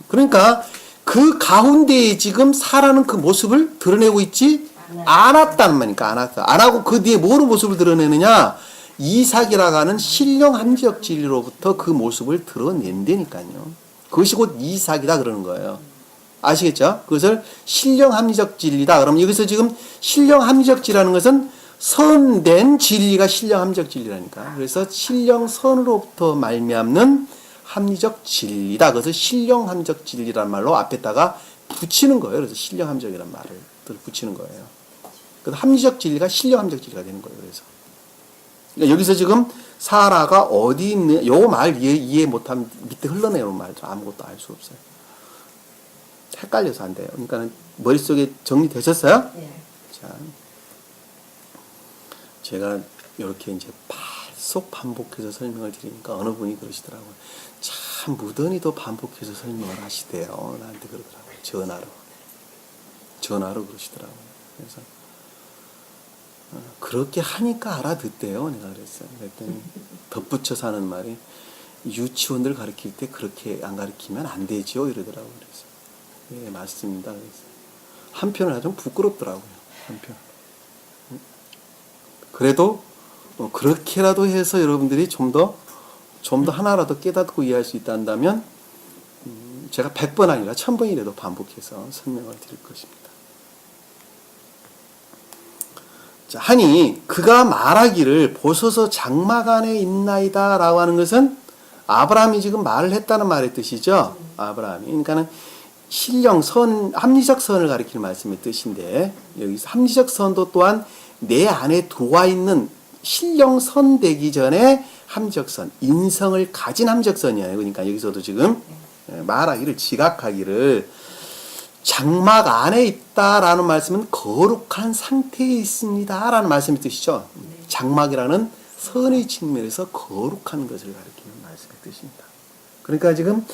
그러니까 그 가운데에 지금 사라는 그 모습을 드러내고 있지 않았다는 말이니까. 안 하고 그 뒤에 뭐로 모습을 드러내느냐, 이삭이라고 하는 신령 합리적 진리로부터 그 모습을 드러낸다니까요. 그것이 곧 이삭이다 그러는 거예요. 아시겠죠? 그것을 신령 합리적 진리다. 그럼 여기서 지금 신령 합리적 진리라는 것은 선된 진리가 신령 합리적 진리라니까. 그래서 신령 선으로부터 말미암는 합리적 진리다. 그것을 신령 합리적 진리라는 말로 앞에다가 붙이는 거예요. 그래서 신령 합리적이라는 말을 붙이는 거예요. 그래서 합리적 진리가 신령 합리적 진리가 되는 거예요. 그래서 그러니까 여기서 지금 사라가 어디 있는 요 말 이해 못하면 밑에 흘러내오는 말도 아무것도 알 수 없어요. 헷갈려서 안 돼요. 그러니까 머릿속에 정리되셨어요? 네. 자, 제가 이렇게 이제 계속 반복해서 설명을 드리니까 어느 분이 그러시더라고요. 참 무던히도 반복해서 설명을 하시대요. 나한테 그러더라고요. 전화로 그러시더라고요. 그래서 그렇게 하니까 알아듣대요. 내가 그랬어요. 그랬더니 덧붙여서 하는 말이 유치원들 가르칠 때 그렇게 안 가르치면 안 되죠. 이러더라고요. 그래서 예, 맞습니다. 그래서 한편은 좀 부끄럽더라고요. 한편. 그래도 그렇게라도 해서 여러분들이 좀 더 하나라도 깨닫고 이해할 수 있다 한다면 제가 100번 아니라 1000번이라도 반복해서 설명을 드릴 것입니다. 자, 하니 그가 말하기를 보소서 장막 안에 있나이다 라고 하는 것은 아브라함이 지금 말을 했다는 말의 뜻이죠. 아브라함이. 그러니까는 신령 선, 합리적 선을 가리키는 말씀의 뜻인데, 여기서 합리적 선도 또한 내 안에 들어와 있는 신령 선 되기 전에 합리적 선, 인성을 가진 합리적 선이에요. 그러니까 여기서도 지금 말하기를, 지각하기를 장막 안에 있다라는 말씀은 거룩한 상태에 있습니다 라는 말씀의 뜻이죠. 장막이라는 선의 측면에서 거룩한 것을 가리키는 말씀의 뜻입니다. 그러니까 지금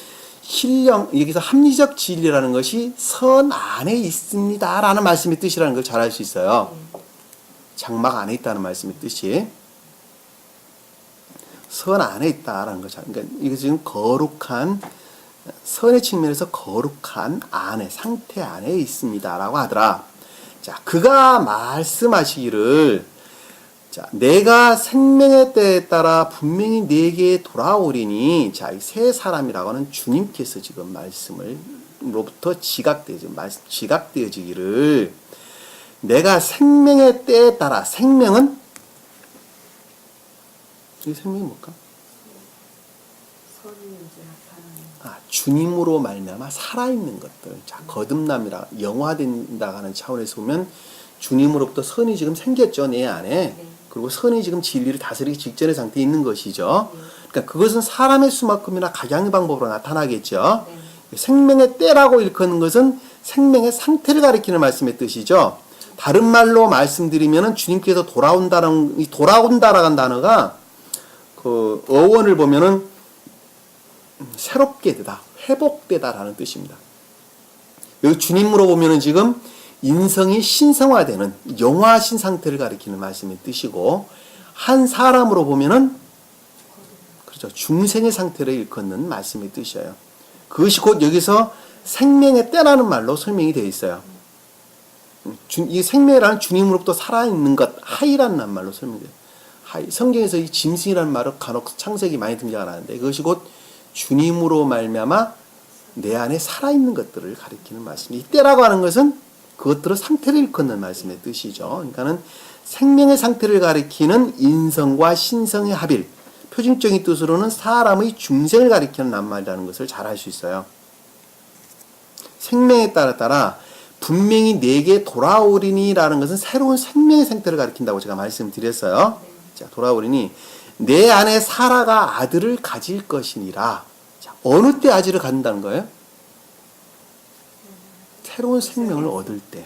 여기서 합리적 진리라는 것이 선 안에 있습니다 라는 말씀의 뜻이라는 걸 잘 알 수 있어요. 장막 안에 있다는 말씀의 뜻이 선 안에 있다라는 거죠. 그러니까 이게 지금 거룩한 선의 측면에서 거룩한 안에, 상태 안에 있습니다 라고 하더라. 자, 그가 말씀하시기를, 자, 내가 생명의 때에 따라 분명히 내게 돌아오리니, 자, 이 세 사람이라고 하는 주님께서 지금 말씀으로부터 지각되어지기를, 내가 생명의 때에 따라, 생명은, 이 생명이 뭘까? 선이 이제 나타나는. 주님으로 말미암아 살아있는 것들. 자, 거듭남이라, 영화된다 하는 차원에서 보면, 주님으로부터 선이 지금 생겼죠, 내 안에. 네. 그리고 선이 지금 진리를 다스리기 직전의 상태에 있는 것이죠. 그러니까 그것은 사람의 수만큼이나 각양의 방법으로 나타나겠죠. 네. 생명의 때라고 일컫는 것은 생명의 상태를 가리키는 말씀의 뜻이죠. 다른 말로 말씀드리면은 주님께서 돌아온다라는 단어가 그 어원을 보면은 새롭게 되다, 회복되다라는 뜻입니다. 여기 주님으로 보면은 지금 인성이 신성화되는 영화하신 상태를 가리키는 말씀의 뜻이고, 한 사람으로 보면은 그렇죠, 중생의 상태를 일컫는 말씀의 뜻이에요. 그것이 곧 여기서 생명의 때라는 말로 설명이 되어 있어요. 이 생명이라는 주님으로부터 살아있는 것, 하이라는 말로 설명돼요. 하이. 성경에서 이 짐승이라는 말을 간혹 창세기 많이 등장하는데, 그것이 곧 주님으로 말미암아 내 안에 살아있는 것들을 가리키는 말씀입니다. 이 때라고 하는 것은 그것들의 상태를 일컫는 말씀의 뜻이죠. 그러니까는 생명의 상태를 가리키는 인성과 신성의 합일, 표준적인 뜻으로는 사람의 중생을 가리키는 낱말이라는 것을 잘 알 수 있어요. 생명에 따라 분명히 내게 돌아오리니라는 것은 새로운 생명의 상태를 가리킨다고 제가 말씀드렸어요. 자, 돌아오리니 내 안에 사라가 아들을 가질 것이니라. 자, 어느 때 아들을 갖는다는 거예요? 새로운 생명을 얻을 때,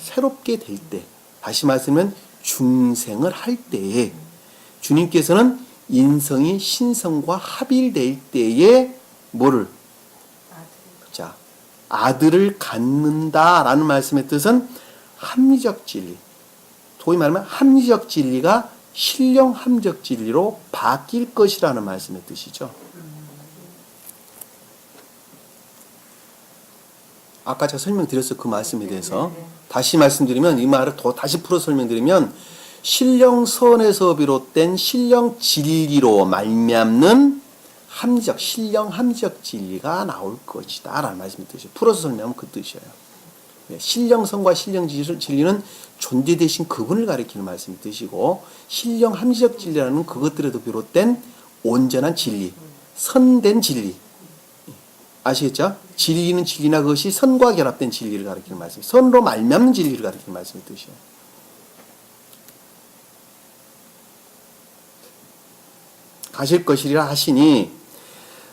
새롭게 될 때, 다시 말하면 중생을 할 때에, 주님께서는 인성이 신성과 합일될 때에 뭐를? 자, 아들을 갖는다라는 말씀의 뜻은 합리적 진리, 소위 말하면 합리적 진리가 신령 합리적 진리로 바뀔 것이라는 말씀의 뜻이죠. 아까 제가 설명드렸어요. 그 말씀에 대해서. 다시 말씀드리면, 이 말을 더 다시 풀어 설명드리면, 신령선에서 비롯된 신령 진리로 말미암는 합리적, 신령 합리적 진리가 나올 것이다 라는 말씀의 뜻이에요. 풀어서 설명하면 그 뜻이에요. 신령선과 신령 진리는 존재 대신 그분을 가리키는 말씀의 뜻이고, 신령 합리적 진리라는 그것들에도 비롯된 온전한 진리, 선된 진리, 아시겠죠? 진리는 진리나 그것이 선과 결합된 진리를 가리키는 말씀, 선으로 말미암는 진리를 가리키는 말씀의 뜻이에요. 가실 것이라 하시니,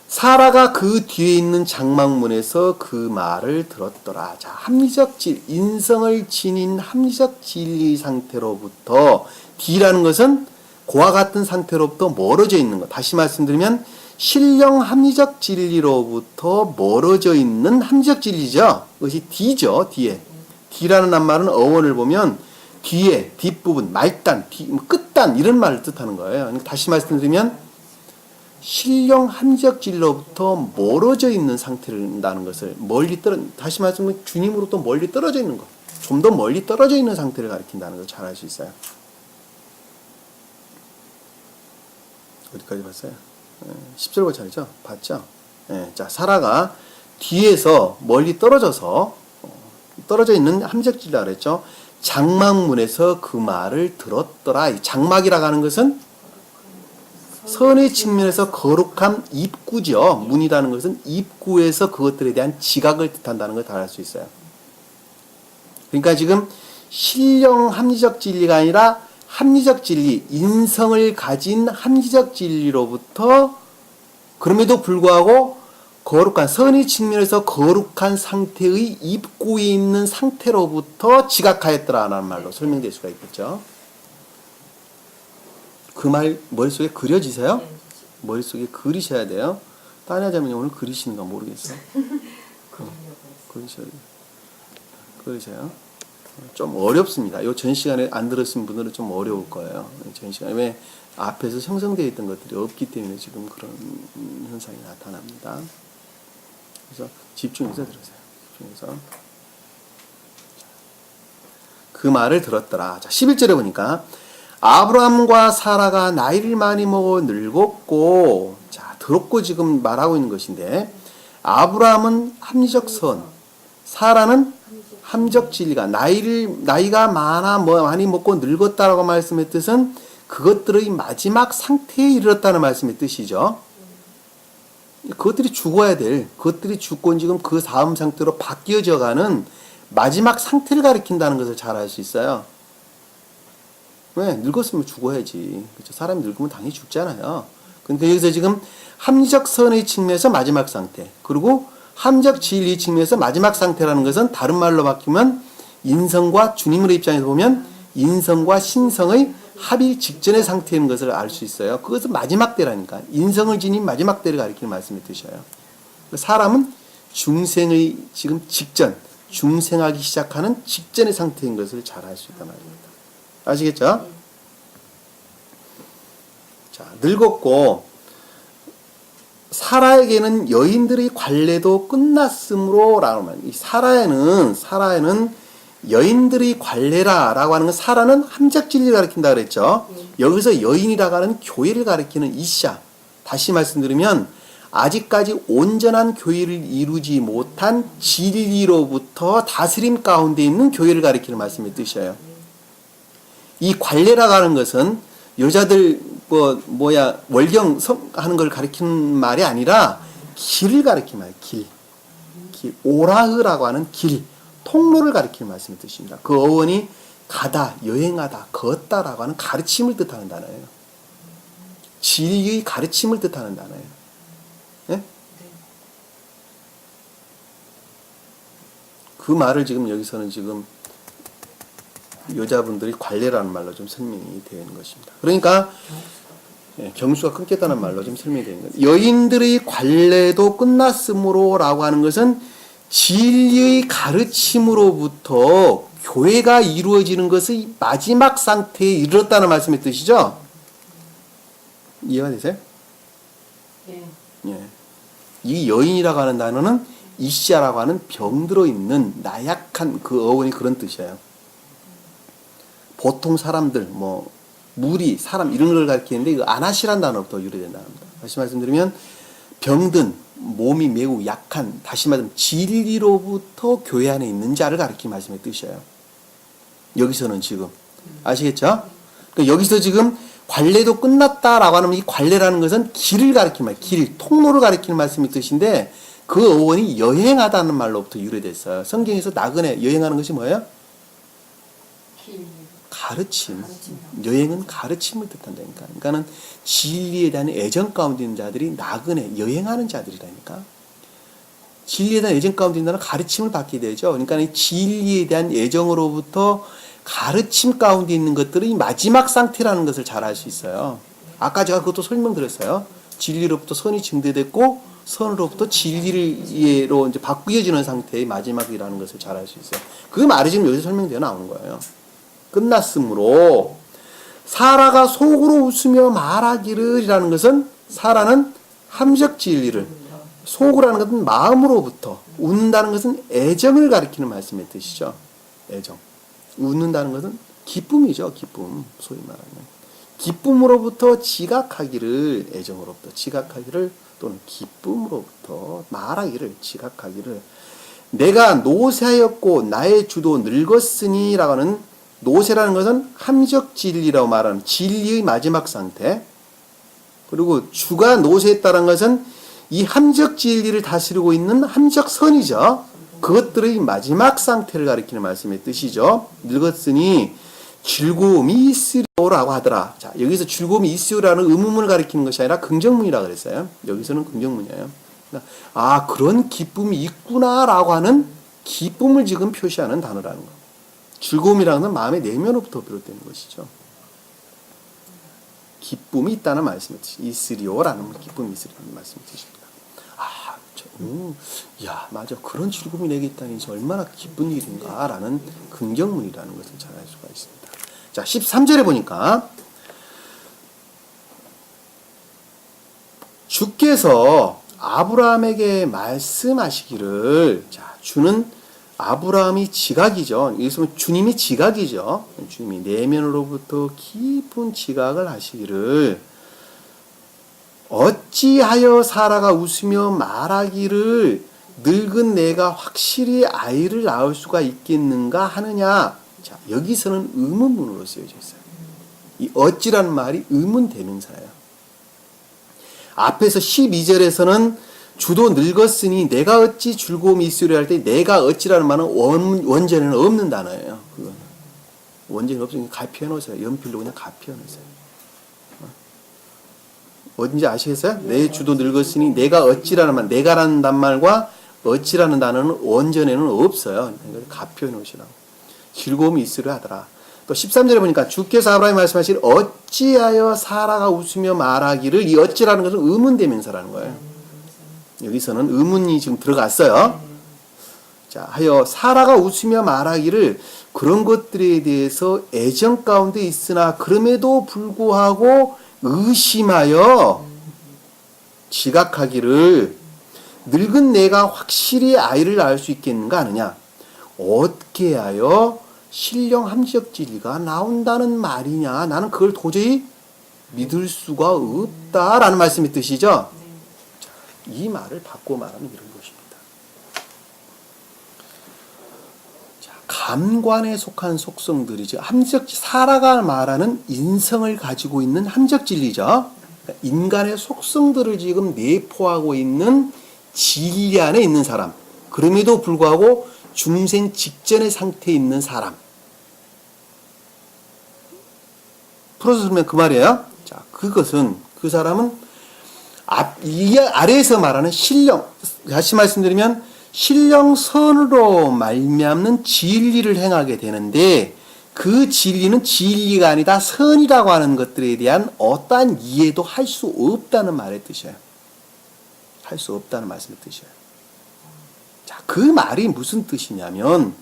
사라가 그 뒤에 있는 장막문에서 그 말을 들었더라. 자, 합리적 진리, 인성을 지닌 합리적 진리 상태로부터, D라는 것은 그와 같은 상태로부터 멀어져 있는 것. 다시 말씀드리면 신령 합리적 진리로부터 멀어져 있는 합리적 진리죠. 그것이 D죠. 뒤에. D라는 말은 어원을 보면 뒤에, 뒷부분, 말단, 끝단 이런 말을 뜻하는 거예요. 그러니까 다시 말씀드리면 신령 합리적 진리로부터 멀어져 있는 상태라는 것을 다시 말씀드리면 주님으로부터 멀리 떨어져 있는 것. 좀 더 멀리 떨어져 있는 상태를 가리킨다는 걸 잘 알 수 있어요. 어디까지 봤어요? 10절 보자. 봤죠? 자, 사라가 뒤에서 멀리 떨어져 있는 함적 진리라 그랬죠? 장막문에서 그 말을 들었더라. 이 장막이라고 하는 것은 선의 측면에서 거룩한 입구죠. 문이라는 것은 입구에서 그것들에 대한 지각을 뜻한다는 걸 다 알 수 있어요. 그러니까 지금 신령 합리적 진리가 아니라 합리적 진리, 인성을 가진 합리적 진리로부터 그럼에도 불구하고 거룩한, 선의 측면에서 거룩한 상태의 입구에 있는 상태로부터 지각하였더라라는 말로 설명될 수가 있겠죠. 그 말 머릿속에 그려지세요? 머릿속에 그리셔야 돼요. 딴 여자면 오늘 그리시는가 모르겠어. 그리셔요. 좀 어렵습니다. 요 전 시간에 안 들으신 분들은 좀 어려울 거예요. 전 시간에 왜 앞에서 형성되어 있던 것들이 없기 때문에 지금 그런 현상이 나타납니다. 그래서 집중해서 들으세요. 집중해서. 그 말을 들었더라. 자, 11절에 보니까 아브라함과 사라가 나이를 많이 먹어 늙었고, 자, 더럽고 지금 말하고 있는 것인데, 아브라함은 합리적 선, 사라는 함적 진리가, 나이가 많이 먹고 늙었다라고 말씀의 뜻은 그것들의 마지막 상태에 이르렀다는 말씀의 뜻이죠. 그것들이 죽어야 될, 그것들이 죽고 지금 그 다음 상태로 바뀌어져 가는 마지막 상태를 가리킨다는 것을 잘 알 수 있어요. 왜? 늙었으면 죽어야지. 그렇죠? 사람이 늙으면 당연히 죽잖아요. 그러니까 여기서 지금 합리적 선의 측면에서 마지막 상태, 그리고 함적 진리 측면에서 마지막 상태라는 것은 다른 말로 바뀌면 인성과 주님의 입장에서 보면 인성과 신성의 합일 직전의 상태인 것을 알 수 있어요. 그것은 마지막 때라니까. 인성을 지닌 마지막 때를 가리키는 말씀을 드셔요. 사람은 중생의 지금 직전, 중생하기 시작하는 직전의 상태인 것을 잘 알 수 있단 말입니다. 아시겠죠? 자, 늙었고 사라에게는 여인들의 관례도 끝났으므로 라고 말합니다. 이 사라에는 여인들의 관례라라고 하는 건 사라는 함적 진리를 가리킨다 그랬죠. 여기서 여인이라고 하는 교회를 가리키는 이샤. 다시 말씀드리면 아직까지 온전한 교회를 이루지 못한 진리로부터 다스림 가운데 있는 교회를 가리키는 말씀의 뜻이에요. 이 관례라고 하는 것은 여자들 월경 하는 걸 가리키는 말이 아니라 길을 가리키는 말이에요. 길. 오라흐라고 하는 길, 통로를 가리키는 말씀의 뜻입니다. 그 어원이 가다, 여행하다, 걷다라고 하는 가르침을 뜻하는 단어예요. 진리의 가르침을 뜻하는 단어예요. 네? 그 말을 지금 여기서는 지금 여자분들이 관례라는 말로 좀 설명이 되어 있는 것입니다. 그러니까 경수가 끊겠다는 말로 좀 설명이 되는 거예요. 여인들의 관례도 끝났으므로 라고 하는 것은 진리의 가르침으로부터 교회가 이루어지는 것의 마지막 상태에 이르렀다는 말씀의 뜻이죠. 이해가 되세요? 네. 예. 이 여인이라고 하는 단어는 이시아라고 하는 병들어 있는 나약한 그 어원이 그런 뜻이에요. 보통 사람들, 무리, 사람 이런 걸 가리키는데 이거 아나시란 단어부터 유래된다는 겁니다. 다시 말씀드리면 병든 몸이 매우 약한, 다시 말하면 진리로부터 교회 안에 있는 자를 가리키는 말씀의 뜻이에요. 여기서는 지금 아시겠죠? 그러니까 여기서 지금 관례도 끝났다라고 하면 이 관례라는 것은 길을 가리키는 말, 길, 통로를 가리키는 말씀의 뜻인데 그 어원이 여행하다는 말로부터 유래됐어요. 성경에서 나그네 여행하는 것이 뭐예요? 길. 가르침. 여행은 가르침을 뜻한다니까. 그러니까는 진리에 대한 애정 가운데 있는 자들이 나그네, 여행하는 자들이라니까. 진리에 대한 애정 가운데 있는 자는 가르침을 받게 되죠. 그러니까 이 진리에 대한 애정으로부터 가르침 가운데 있는 것들이 마지막 상태라는 것을 잘 알 수 있어요. 아까 제가 그것도 설명드렸어요. 진리로부터 선이 증대됐고 선으로부터 진리로 이제 바뀌어지는 상태의 마지막이라는 것을 잘 알 수 있어요. 그 말이 지금 여기서 설명되어 나오는 거예요. 끝났으므로 사라가 속으로 웃으며 말하기를 이라는 것은 사라는 함적 진리를, 속으로 하는 것은 마음으로부터, 웃는다는 것은 애정을 가리키는 말씀의 뜻이죠. 애정. 웃는다는 것은 기쁨이죠. 기쁨. 소위 말하면 기쁨으로부터 지각하기를, 애정으로부터 지각하기를, 또는 기쁨으로부터 말하기를, 지각하기를, 내가 노새하였고 나의 주도 늙었으니 라고 하는, 노새라는 것은 함적 진리라고 말하는 진리의 마지막 상태, 그리고 주가 노새했다는 것은 이 함적 진리를 다스리고 있는 함적 선이죠. 그것들의 마지막 상태를 가리키는 말씀의 뜻이죠. 늙었으니 즐거움이 있으리라고 하더라. 자, 여기서 즐거움이 있으리라는 의문문을 가리키는 것이 아니라 긍정문이라고 그랬어요. 여기서는 긍정문이에요. 아, 그런 기쁨이 있구나라고 하는 기쁨을 지금 표시하는 단어라는 거. 즐거움이라는 건 마음의 내면으로부터 비롯되는 것이죠. 기쁨이 있다는 말씀의 뜻이 있으리오라는 기쁨이 있으리라는 말씀의 뜻입니다. 야, 맞아. 그런 즐거움이 내게 있다니 얼마나 기쁜 일인가라는 긍정문이라는 것을 잘 알 수가 있습니다. 자, 13절에 보니까 주께서 아브라함에게 말씀하시기를, 자, 주는 아브라함이 지각이죠. 여기서 주님이 지각이죠. 주님이 내면으로부터 깊은 지각을 하시기를 어찌하여 사라가 웃으며 말하기를 늙은 내가 확실히 아이를 낳을 수가 있겠는가 하느냐. 자, 여기서는 의문문으로 쓰여져 있어요. 이 어찌라는 말이 의문 대명사예요. 앞에서 12절에서는 주도 늙었으니 내가 어찌 즐거움이 있으려 할 때 내가 어찌라는 말은 원전에는 없는 단어예요. 그거는. 원전이 없으니까 가피해 놓으세요. 연필로 그냥 가피해 놓으세요. 어딘지 아시겠어요? 내 주도 늙었으니 내가 어찌라는 말, 내가라는 단말과 어찌라는 단어는 원전에는 없어요. 가피해 놓으시라고. 즐거움이 있으려 하더라. 또 13절에 보니까 주께서 아브라함이 말씀하실 어찌하여 사라가 웃으며 말하기를, 이 어찌라는 것은 의문대명사라는 거예요. 여기서는 의문이 지금 들어갔어요. 자, 하여 사라가 웃으며 말하기를 그런 것들에 대해서 애정 가운데 있으나 그럼에도 불구하고 의심하여 지각하기를 늙은 내가 확실히 아이를 낳을 수 있겠는가 하느냐. 어떻게 하여 신령 함적 진리가 나온다는 말이냐. 나는 그걸 도저히 믿을 수가 없다라는 말씀의 뜻이죠. 자, 이 말을 바꿔 말하면 이런 것입니다. 자, 감관에 속한 속성들이죠. 함적, 사라가 말하는 인성을 가지고 있는 함적 진리죠. 그러니까 인간의 속성들을 지금 내포하고 있는 진리 안에 있는 사람. 그럼에도 불구하고 중생 직전의 상태에 있는 사람. 풀어서 들으면 그 말이에요. 자, 그것은, 그 사람은 이 아래에서 말하는 신령, 다시 말씀드리면 신령선으로 말미암는 진리를 행하게 되는데, 그 진리는 진리가 아니다 선이라고 하는 것들에 대한 어떠한 이해도 할 수 없다는 말의 뜻이에요. 할 수 없다는 말씀의 뜻이에요. 자, 그 말이 무슨 뜻이냐면,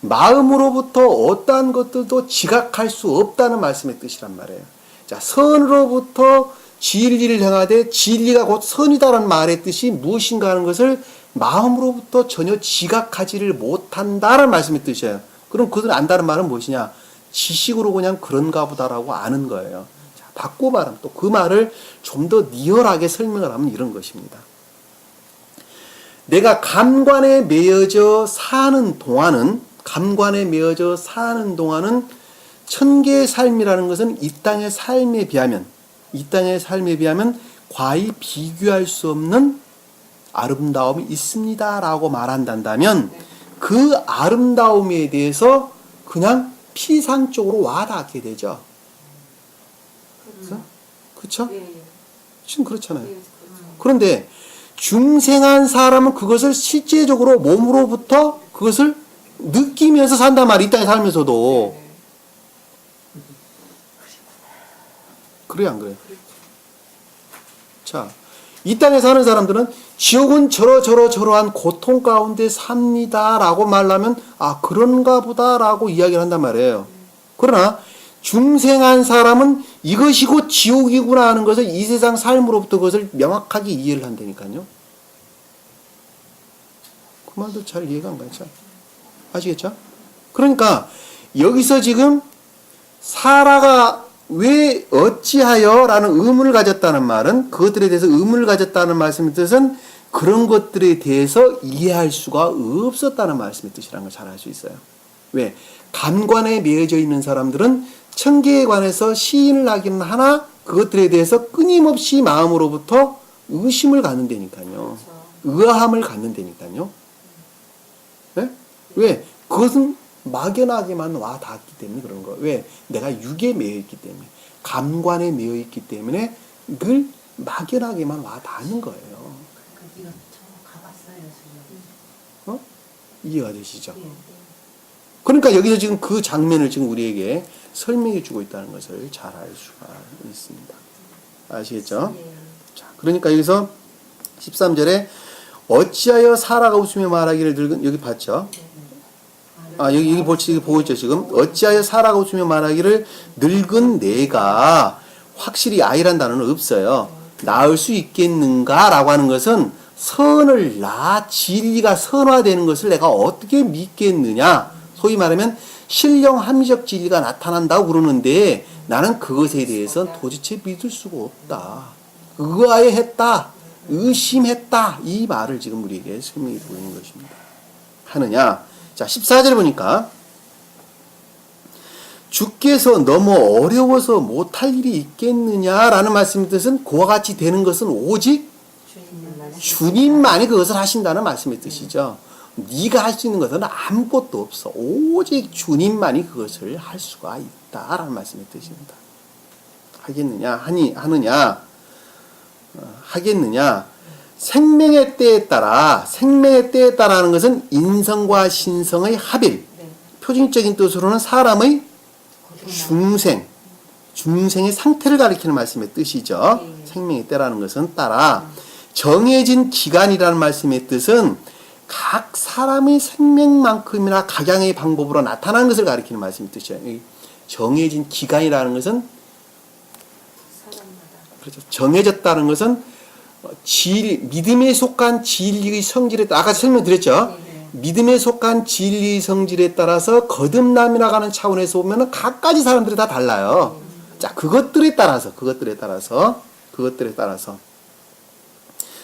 마음으로부터 어떠한 것들도 지각할 수 없다는 말씀의 뜻이란 말이에요. 자, 선으로부터 진리를 행하되 진리가 곧 선이다라는 말의 뜻이 무엇인가 하는 것을 마음으로부터 전혀 지각하지를 못한다라는 말씀의 뜻이에요. 그럼 그들 안다는 말은 무엇이냐? 지식으로 그냥 그런가 보다라고 아는 거예요. 자, 바꿔 말하면 또 그 말을 좀 더 리얼하게 설명을 하면 이런 것입니다. 내가 감관에 매여져 사는 동안은 천계의 삶이라는 것은 이 땅의 삶에 비하면 과히 비교할 수 없는 아름다움이 있습니다라고 말한다면 그 아름다움에 대해서 그냥 피상적으로 와닿게 되죠. 그렇죠? 지금 그렇잖아요. 그런데 중생한 사람은 그것을 실제적으로 몸으로부터 그것을 느끼면서 산단 말이에요. 이 땅에 살면서도. 그래요, 안 그래요? 자, 이 땅에 사는 사람들은 지옥은 저러한 고통 가운데 삽니다라고 말하면 아, 그런가 보다라고 이야기를 한단 말이에요. 그러나 중생한 사람은 이것이 곧 지옥이구나 하는 것을 이 세상 삶으로부터 그것을 명확하게 이해를 한다니까요. 그 말도 잘 이해가 안 가죠. 아시겠죠? 그러니까 여기서 지금 사라가 왜 어찌하여 라는 의문을 가졌다는 말은, 그것들에 대해서 의문을 가졌다는 말씀의 뜻은 그런 것들에 대해서 이해할 수가 없었다는 말씀의 뜻이라는 걸 잘 알 수 있어요. 왜? 감관에 매여져 있는 사람들은 천계에 관해서 시인을 하기는 하나 그것들에 대해서 끊임없이 마음으로부터 의심을 갖는다니까요. 의아함을 갖는다니까요. 네? 왜? 그것은 막연하게만 와 닿았기 때문에 그런 거예요. 왜? 내가 육에 매여 있기 때문에, 감관에 매여 있기 때문에 늘 막연하게만 와 닿는 거예요. 그러니까 저 가봤어요, 지금. 어? 이해가 되시죠? 그러니까 여기서 지금 그 장면을 지금 우리에게 설명해 주고 있다는 것을 잘 알 수가 있습니다. 아시겠죠? 자, 그러니까 여기서 13절에 어찌하여 사라가 웃으며 말하기를 늙은, 여기 봤죠? 여기 보고 있죠, 지금. 어찌하여 사라가 웃으며 말하기를 늙은 내가, 확실히 아이란 단어는 없어요. 낳을 수 있겠는가? 라고 하는 것은 선을 진리가 선화되는 것을 내가 어떻게 믿겠느냐. 소위 말하면 신령 합리적 진리가 나타난다고 그러는데 나는 그것에 대해서 도대체 믿을 수가 없다. 의아해했다. 의심했다. 이 말을 지금 우리에게 설명해 주고 있는 것입니다. 하느냐. 자, 14절 보니까 주께서 너무 어려워서 못할 일이 있겠느냐라는 말씀의 뜻은 그와 같이 되는 것은 오직 주님만이 그것을 하신다는 말씀의 뜻이죠. 네가 할 수 있는 것은 아무것도 없어. 오직 주님만이 그것을 할 수가 있다라는 말씀의 뜻입니다. 하겠느냐? 하겠느냐? 생명의 때에 따라라는 것은 인성과 신성의 합일. 표준적인 뜻으로는 사람의 중생의 상태를 가리키는 말씀의 뜻이죠. 생명의 때라는 것은 따라. 정해진 기간이라는 말씀의 뜻은 각 사람의 생명만큼이나 각양의 방법으로 나타나는 것을 가리키는 말씀의 뜻이에요. 정해진 기간이라는 것은 그렇죠. 정해졌다는 것은 믿음에 속한 진리의 성질에 따라 아까 설명드렸죠. 믿음에 속한 진리의 성질에 따라서 거듭남이라고 하는 차원에서 보면 각가지 사람들이 다 달라요. 자, 그것들에 따라서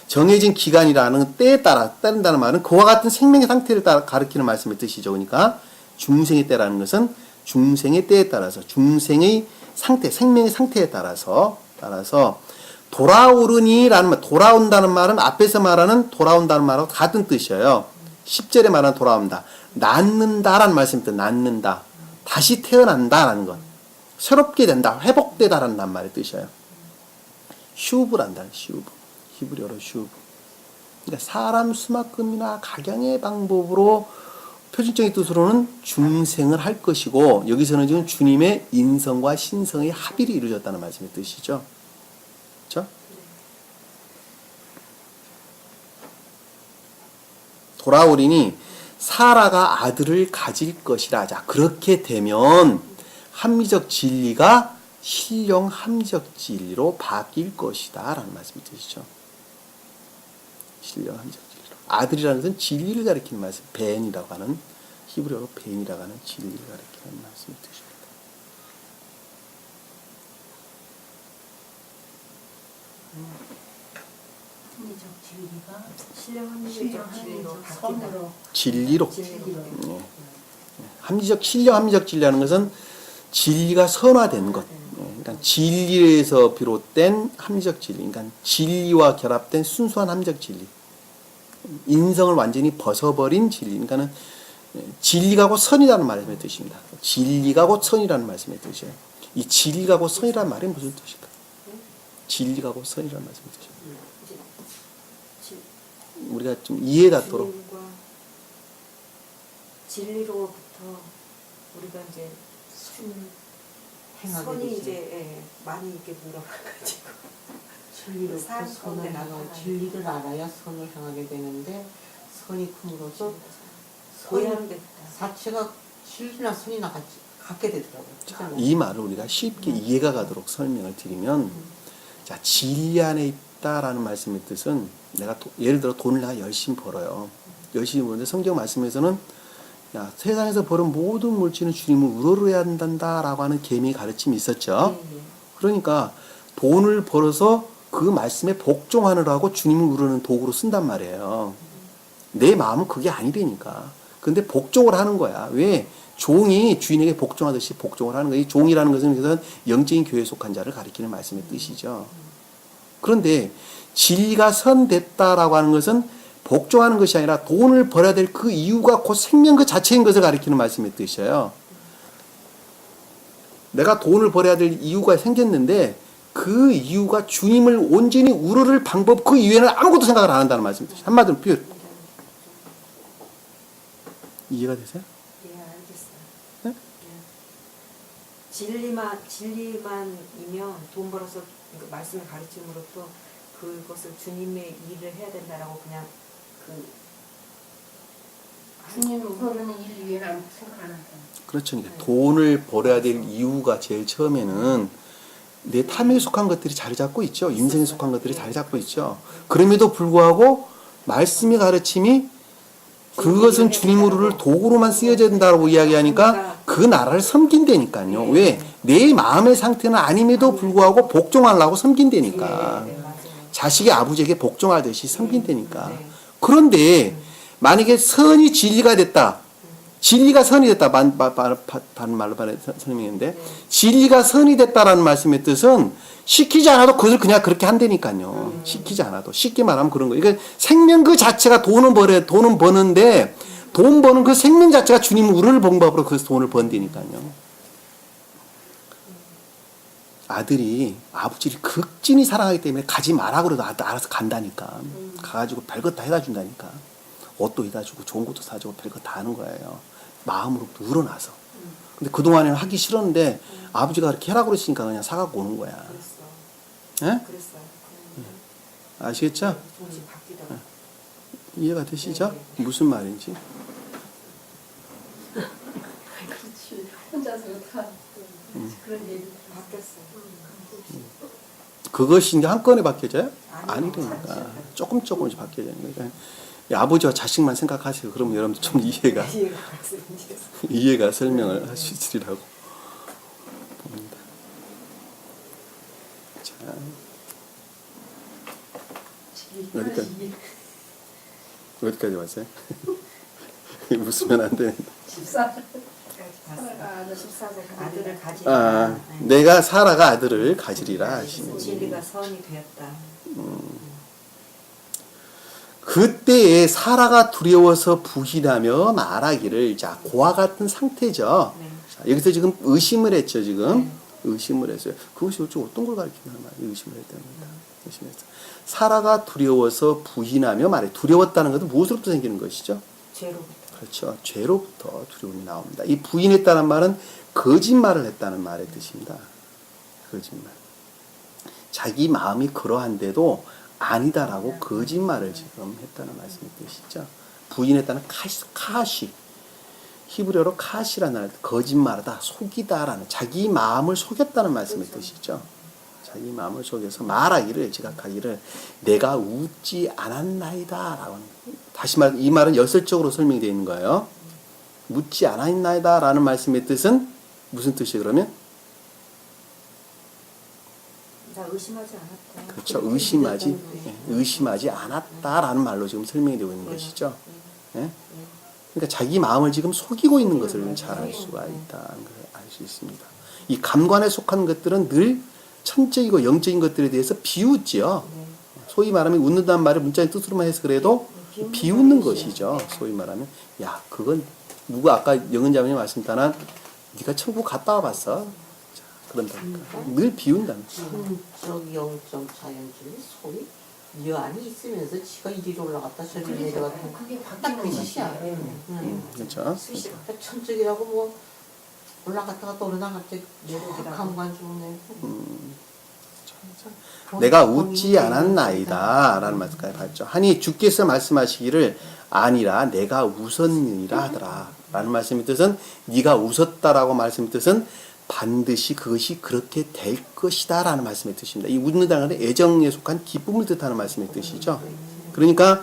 정해진 기간이라는 때에 따른다는 말은 그와 같은 생명의 상태를 가리키는 말씀의 뜻이죠. 그러니까 중생의 때라는 것은 중생의 때에 따라서 중생의 상태, 생명의 상태에 따라서 돌아온다는 말은 앞에서 말하는 돌아온다는 말하고 같은 뜻이에요. 10절에 말하는 돌아온다. 낫는다라는 말씀입니다. 낫는다. 다시 태어난다라는 것. 새롭게 된다. 회복되다라는 말의 뜻이에요. 슈브란다. 슈브. 히브리어로 슈브. 그러니까 사람 수만큼이나 각양의 방법으로 표준적인 뜻으로는 중생을 할 것이고 여기서는 지금 주님의 인성과 신성의 합일이 이루어졌다는 말씀의 뜻이죠. 그렇죠? 돌아오리니 사라가 아들을 가질 것이라. 자, 그렇게 되면 합리적 진리가 신령 합리적 진리로 바뀔 것이다 라는 말씀이 뜻이죠. 신령 합리적 진리로. 아들이라는 것은 진리를 가리키는 말씀, 벤이라고 하는 히브리어로 벤이라고 하는 진리를 가리키는 말씀이 뜻입니다. 합리적 진리가 신령 합리적 진리로 바뀐다. 진리로. 네. 신령 합리적 진리라는 것은 진리가 선화된 것. 그러니까 진리에서 비롯된 합리적 진리. 그러니까 진리와 결합된 순수한 합리적 진리. 인성을 완전히 벗어버린 진리. 그러니까는 진리가 곧 선이라는 말씀의 뜻입니다. 진리가 곧 선이라는 말씀의 뜻이에요. 이 진리가 곧 선이라는 말이 무슨 뜻일까? 진리가 곧 선이라는 말씀의 뜻이에요. 우리가 좀 이해닿도록. 진리로부터 우리가 이제 선이 이제 많이 이렇게 물어가지고 진리로부터 선을 향하여 진리를 알아야 선을 향하게 되는데 선이 큼으로써 자체가 진리나 선이나 같게 되더라고요. 이 말을 우리가 쉽게 이해가 가도록 설명을 드리면 자, 진리 안에 있다라는 말씀의 뜻은 내가 예를 들어 돈을 내가 열심히 벌어요. 열심히 버는데 성경 말씀에서는 야, 세상에서 버는 모든 물질은 주님을 우러러야 한다라고 하는 계명의 가르침이 있었죠. 그러니까 돈을 벌어서 그 말씀에 복종하느라고 주님을 우러는 도구로 쓴단 말이에요. 내 마음은 그게 아니라니까. 근데 복종을 하는 거야. 왜? 종이 주인에게 복종하듯이 복종을 하는 거예요. 이 종이라는 것은 그래서 영적인 교회에 속한 자를 가리키는 말씀의 뜻이죠. 그런데 진리가 선됐다라고 하는 것은 복종하는 것이 아니라 돈을 벌어야 될 그 이유가 곧 생명 그 자체인 것을 가리키는 말씀의 뜻이에요. 내가 돈을 벌어야 될 이유가 생겼는데 그 이유가 주님을 온전히 우러를 방법 그 이외에는 아무것도 생각을 안 한다는 말씀의 뜻이에요. 한마디로 표현. 이해가 되세요? 예, 알겠어요. 네? 진리만이면 돈 벌어서 말씀을 가르침으로 또 그것을 주님의 일을 해야 된다라고 그냥 주님을 부르는 일 위에 아무 생각 안 한다. 그렇죠. 그러니까 돈을 벌어야 될 이유가 제일 처음에는 내 탐에 속한 것들이 자리 잡고 있죠. 인생에 속한 것들이 자리 잡고 있죠. 그럼에도 불구하고 말씀의 가르침이 그것은 주님으로를 도구로만 쓰여져야 된다고 이야기하니까 그 나라를 섬긴다니까요. 왜? 내 마음의 상태는 아님에도 불구하고 복종하려고 섬긴다니까. 네, 맞아요. 자식이 아버지에게 복종하듯이 섬긴다니까. 네. 그런데 만약에 선이 진리가 됐다. 진리가 선이 됐다. 바른 말로 설명했는데 진리가 선이 됐다라는 말씀의 뜻은 시키지 않아도 그것을 그냥 그렇게 한다니까요. 시키지 않아도. 쉽게 말하면 그런 거예요. 그러니까 생명 그 자체가 돈은 버는데 돈 버는 그 생명 자체가 주님 우리를 본 법으로 그 돈을 번다니까요. 아들이 아버지를 극진히 사랑하기 때문에 가지 마라 그래도 알아서 간다니까. 가가지고 별것 다 해다 준다니까. 옷도 해다 주고 좋은 것도 사주고 별것 다 하는 거예요. 마음으로 우러나서. 근데 그동안에는 하기 싫었는데 아버지가 그렇게 하라고 그랬으니까 그냥 사갖고 오는 거야. 그랬어. 예? 그랬어요. 아시겠죠? 정신 바뀌더라고. 이해가 되시죠? 무슨 말인지. 그렇지. 혼자서 다 그런 얘기 바뀌었어요. 그것이 이제 한 건에 바뀌어져요? 아니요. 아니니까. 조금씩 바뀌어지는 거예요. 그러니까 아버지와 자식만 생각하세요. 그러면 여러분들 좀 이해가 설명을 할 수 있으리라고 봅니다. 자, 어디까지 왔어요? 웃으면 안 되는데. 14. 14절 아들을 가지라. 내가 사라가 아들을 가지리라 하시는. 진리가 선이 되었다. 그때에 사라가 두려워서 부인하며 말하기를, 자, 고와 같은 상태죠. 네. 자, 여기서 지금 의심을 했죠, 지금. 의심을 했어요. 그것이 어떤 걸 가리키는 말이에요? 의심을 했다는 겁니다. 의심했어요. 사라가 두려워서 부인하며 말해. 두려웠다는 것은 무엇으로부터 생기는 것이죠? 죄로부터. 그렇죠. 죄로부터 두려움이 나옵니다. 이 부인했다는 말은 거짓말을 했다는 말의 뜻입니다. 거짓말. 자기 마음이 그러한데도 아니다라고 거짓말을 지금 했다는 말씀의 뜻이죠. 부인했다는 카시. 히브리어로 카시라는 거짓말하다, 속이다라는, 자기 마음을 속였다는 말씀의 뜻이죠. 자기 마음을 속여서 말하기를, 지각하기를 내가 웃지 않았나이다 라고. 다시 말해, 이 말은 역설적으로 설명이 되어 있는 거예요. 묻지 않았나이다 라는 말씀의 뜻은 무슨 뜻이에요 그러면? 나 의심하지 않았다. 그렇죠. 의심하지 않았다라는 말로 지금 설명이 되고 있는 것이죠. 예? 그러니까 자기 마음을 지금 속이고 있는 것을 잘 알 수가 있다는 것을 알 수 있습니다. 이 감관에 속한 것들은 늘 천적이고 영적인 것들에 대해서 비웃지요. 소위 말하면 웃는다는 말을 문자의 뜻으로만 해서 그래도 비웃는 것이죠. 소위 말하면 야, 그건 누가 아까 영은자매님 말씀단한 네가 천국 갔다 와봤어? 자, 그런다니까. 늘 비운다는 거예요. 성적 영적 자연주의 소위 이 안이 있으면서 지가 이리로 올라갔다 저리로 내려갔다 그게 딱 바뀌는 그 것이야. 짓이야. 그렇죠. 천적이라고 뭐 올라갔다가 또 오르나 갑자기 내려오더라고. 감관 좋네. 내가 웃지 않았나이다 라는 말씀까지 봤죠. 하니 주께서 말씀하시기를 아니라 내가 웃었느니라 하더라 라는 말씀의 뜻은 네가 웃었다라고 말씀의 뜻은 반드시 그것이 그렇게 될 것이다 라는 말씀의 뜻입니다. 이 웃는다는 것은 애정에 속한 기쁨을 뜻하는 말씀의 뜻이죠. 그러니까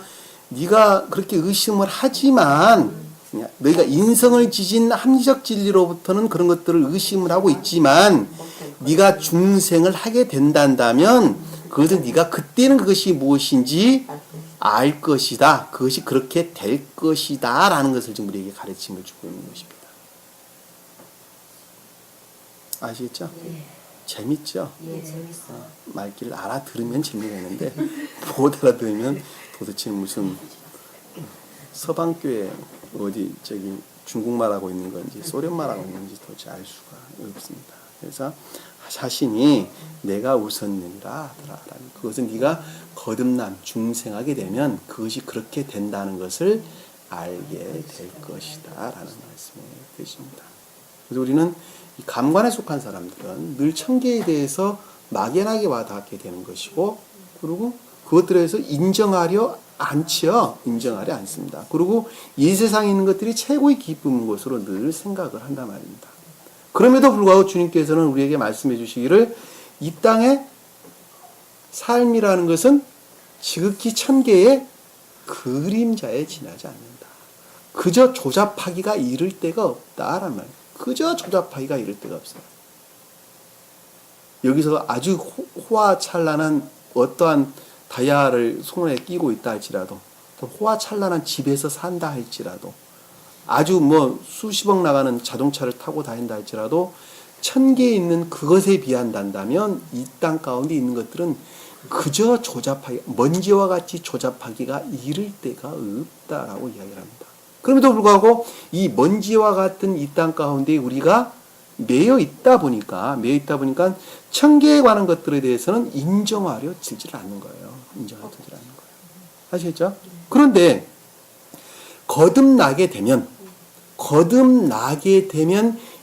네가 그렇게 의심을 하지만 너희가 인성을 지진 합리적 진리로부터는 그런 것들을 의심을 하고 있지만 네가 중생을 하게 된다면 그것은 네가 그때는 그것이 무엇인지 알 것이다. 그것이 그렇게 될 것이다 라는 것을 지금 우리에게 가르침을 주고 있는 것입니다. 아시겠죠? 재밌죠? 예, 재밌어. 말귀를 알아들으면 재미있는데 못 알아들으면 도대체 무슨 서방교회 어디 저기 중국말 하고 있는 건지 소련말 하고 있는지 도대체 알 수가 없습니다. 그래서 자신이 내가 웃었느니라 하더라라는, 그것은 네가 거듭남 중생하게 되면 그것이 그렇게 된다는 것을 알게 될 것이다 라는 말씀의 뜻입니다. 그래서 우리는 이 감관에 속한 사람들은 늘 천계에 대해서 막연하게 와닿게 되는 것이고, 그리고 그것들에 대해서 인정하려 않지요. 인정하려 않습니다. 그리고 이 세상에 있는 것들이 최고의 기쁨인 것으로 늘 생각을 한단 말입니다. 그럼에도 불구하고 주님께서는 우리에게 말씀해 주시기를 이 땅의 삶이라는 것은 지극히 천계의 그림자에 지나지 않는다. 그저 조잡하기가 이를 데가 없다라는 말. 그저 조잡하기가 이를 데가 없어요. 여기서 아주 호화찬란한 어떠한 다이아를 손에 끼고 있다 할지라도, 호화찬란한 집에서 산다 할지라도, 아주 뭐 수십억 나가는 자동차를 타고 다닌다 할지라도 1000개에 있는 그것에 비한다면 이 땅 가운데 있는 것들은 그저 조잡하기, 먼지와 같이 조잡하기가 이를 데가 없다라고 이야기를 합니다. 그럼에도 불구하고 이 먼지와 같은 이 땅 가운데 우리가 매여 있다 보니까 1000개에 관한 것들에 대해서는 인정하려 들지 않는 거예요. 인정하려 들지 않는 거예요. 아시겠죠? 그런데 거듭나게 되면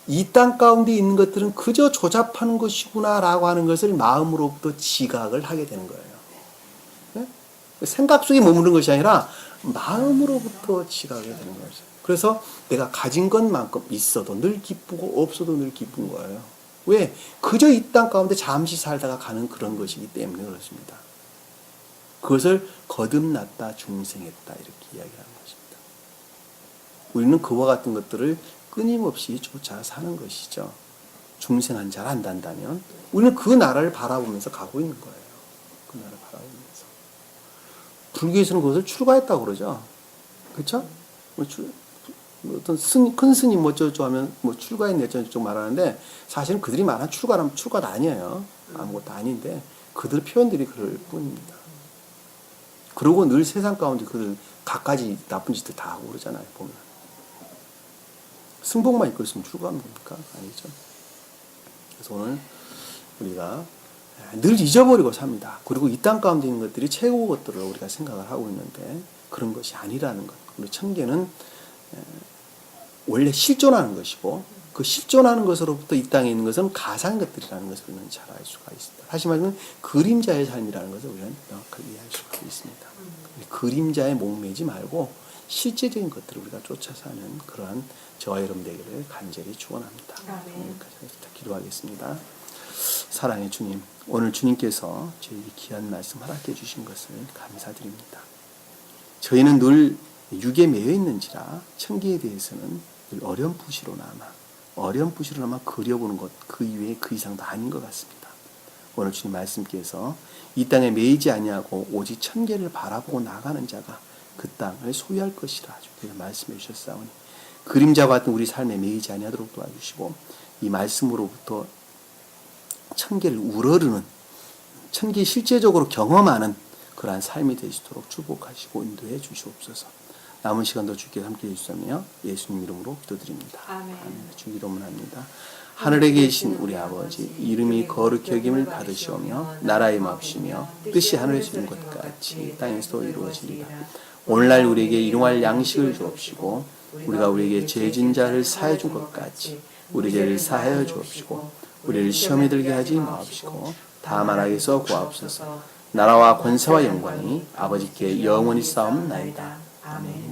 이 땅 가운데 있는 것들은 그저 조잡하는 것이구나라고 하는 것을 마음으로부터 지각을 하게 되는 거예요. 네? 생각 속에 머무는 것이 아니라 마음으로부터 지각하게 되는 거죠. 그래서 내가 가진 것만큼 있어도 늘 기쁘고 없어도 늘 기쁜 거예요. 왜? 그저 이 땅 가운데 잠시 살다가 가는 그런 것이기 때문에 그렇습니다. 그것을 거듭났다 중생했다 이렇게 이야기하는 것입니다. 우리는 그와 같은 것들을 끊임없이 쫓아 사는 것이죠. 중생한 잘 안단다면 우리는 그 나라를 바라보면서 가고 있는 거예요. 그 나라를 바라보면서. 불교에서는 그것을 출가했다고 그러죠. 그렇죠? 어떤 큰 스님 뭐 어쩌고 하면 뭐 출가했네 어쩌고 말하는데 사실은 그들이 말한 출가라면 출가도 아니에요. 아무것도 아닌데 그들 표현들이 그럴 뿐입니다. 그러고 늘 세상 가운데 그들 갖가지 나쁜 짓들 다 하고 그러잖아요. 보면. 승복만 입고 있으면 출가하면 됩니까? 아니죠. 그래서 오늘 우리가 늘 잊어버리고 삽니다. 그리고 이 땅 가운데 있는 것들이 최고 것들을 우리가 생각을 하고 있는데 그런 것이 아니라는 것. 우리 천계는 원래 실존하는 것이고 그 실존하는 것으로부터 이 땅에 있는 것은 가상 것들이라는 것을 우리는 잘 알 수가 있습니다. 다시 말하면 그림자의 삶이라는 것을 우리는 명확하게 이해할 수가 있습니다. 그림자에 목매지 말고 실제적인 것들을 우리가 쫓아 사는 그러한 저와 여러분 되기를 간절히 축원합니다. 여기까지 기도하겠습니다. 사랑의 주님, 오늘 주님께서 저희에게 귀한 말씀 허락해 주신 것을 감사드립니다. 저희는 늘 육에 매여 있는지라 천기에 대해서는 늘 어렴풋이로나마 그려보는 것, 그 이외에 그 이상도 아닌 것 같습니다. 오늘 주님 말씀께서 이 땅에 매이지 아니하고 오직 천계를 바라보고 나가는 자가 그 땅을 소유할 것이라 주께서 말씀해 주셨사오니 그림자와 같은 우리 삶에 매이지 아니하도록 도와주시고 이 말씀으로부터 천계를 우러르는 천계 실제적으로 경험하는 그러한 삶이 되시도록 축복하시고 인도해 주시옵소서. 남은 시간도 주께 함께 해주시며 예수님 이름으로 기도드립니다. 아멘. 주 기도문합니다. 하늘에 계신 우리 아버지 이름이 거룩히 여김을 받으시오며 나라의 마옵시며 뜻이 하늘에서 이룬 것 같이 땅에서도 이루어지리라. 오늘날 우리에게 일용할 양식을 주옵시고 우리가 우리에게 죄진 자를 사해 준 것 같이 우리 죄를 사하여 주옵시고 우리를 시험에 들게 하지 마옵시고 다만 악에서 구하옵소서. 나라와 권세와 영광이 아버지께 영원히 싸움나이다. 아멘.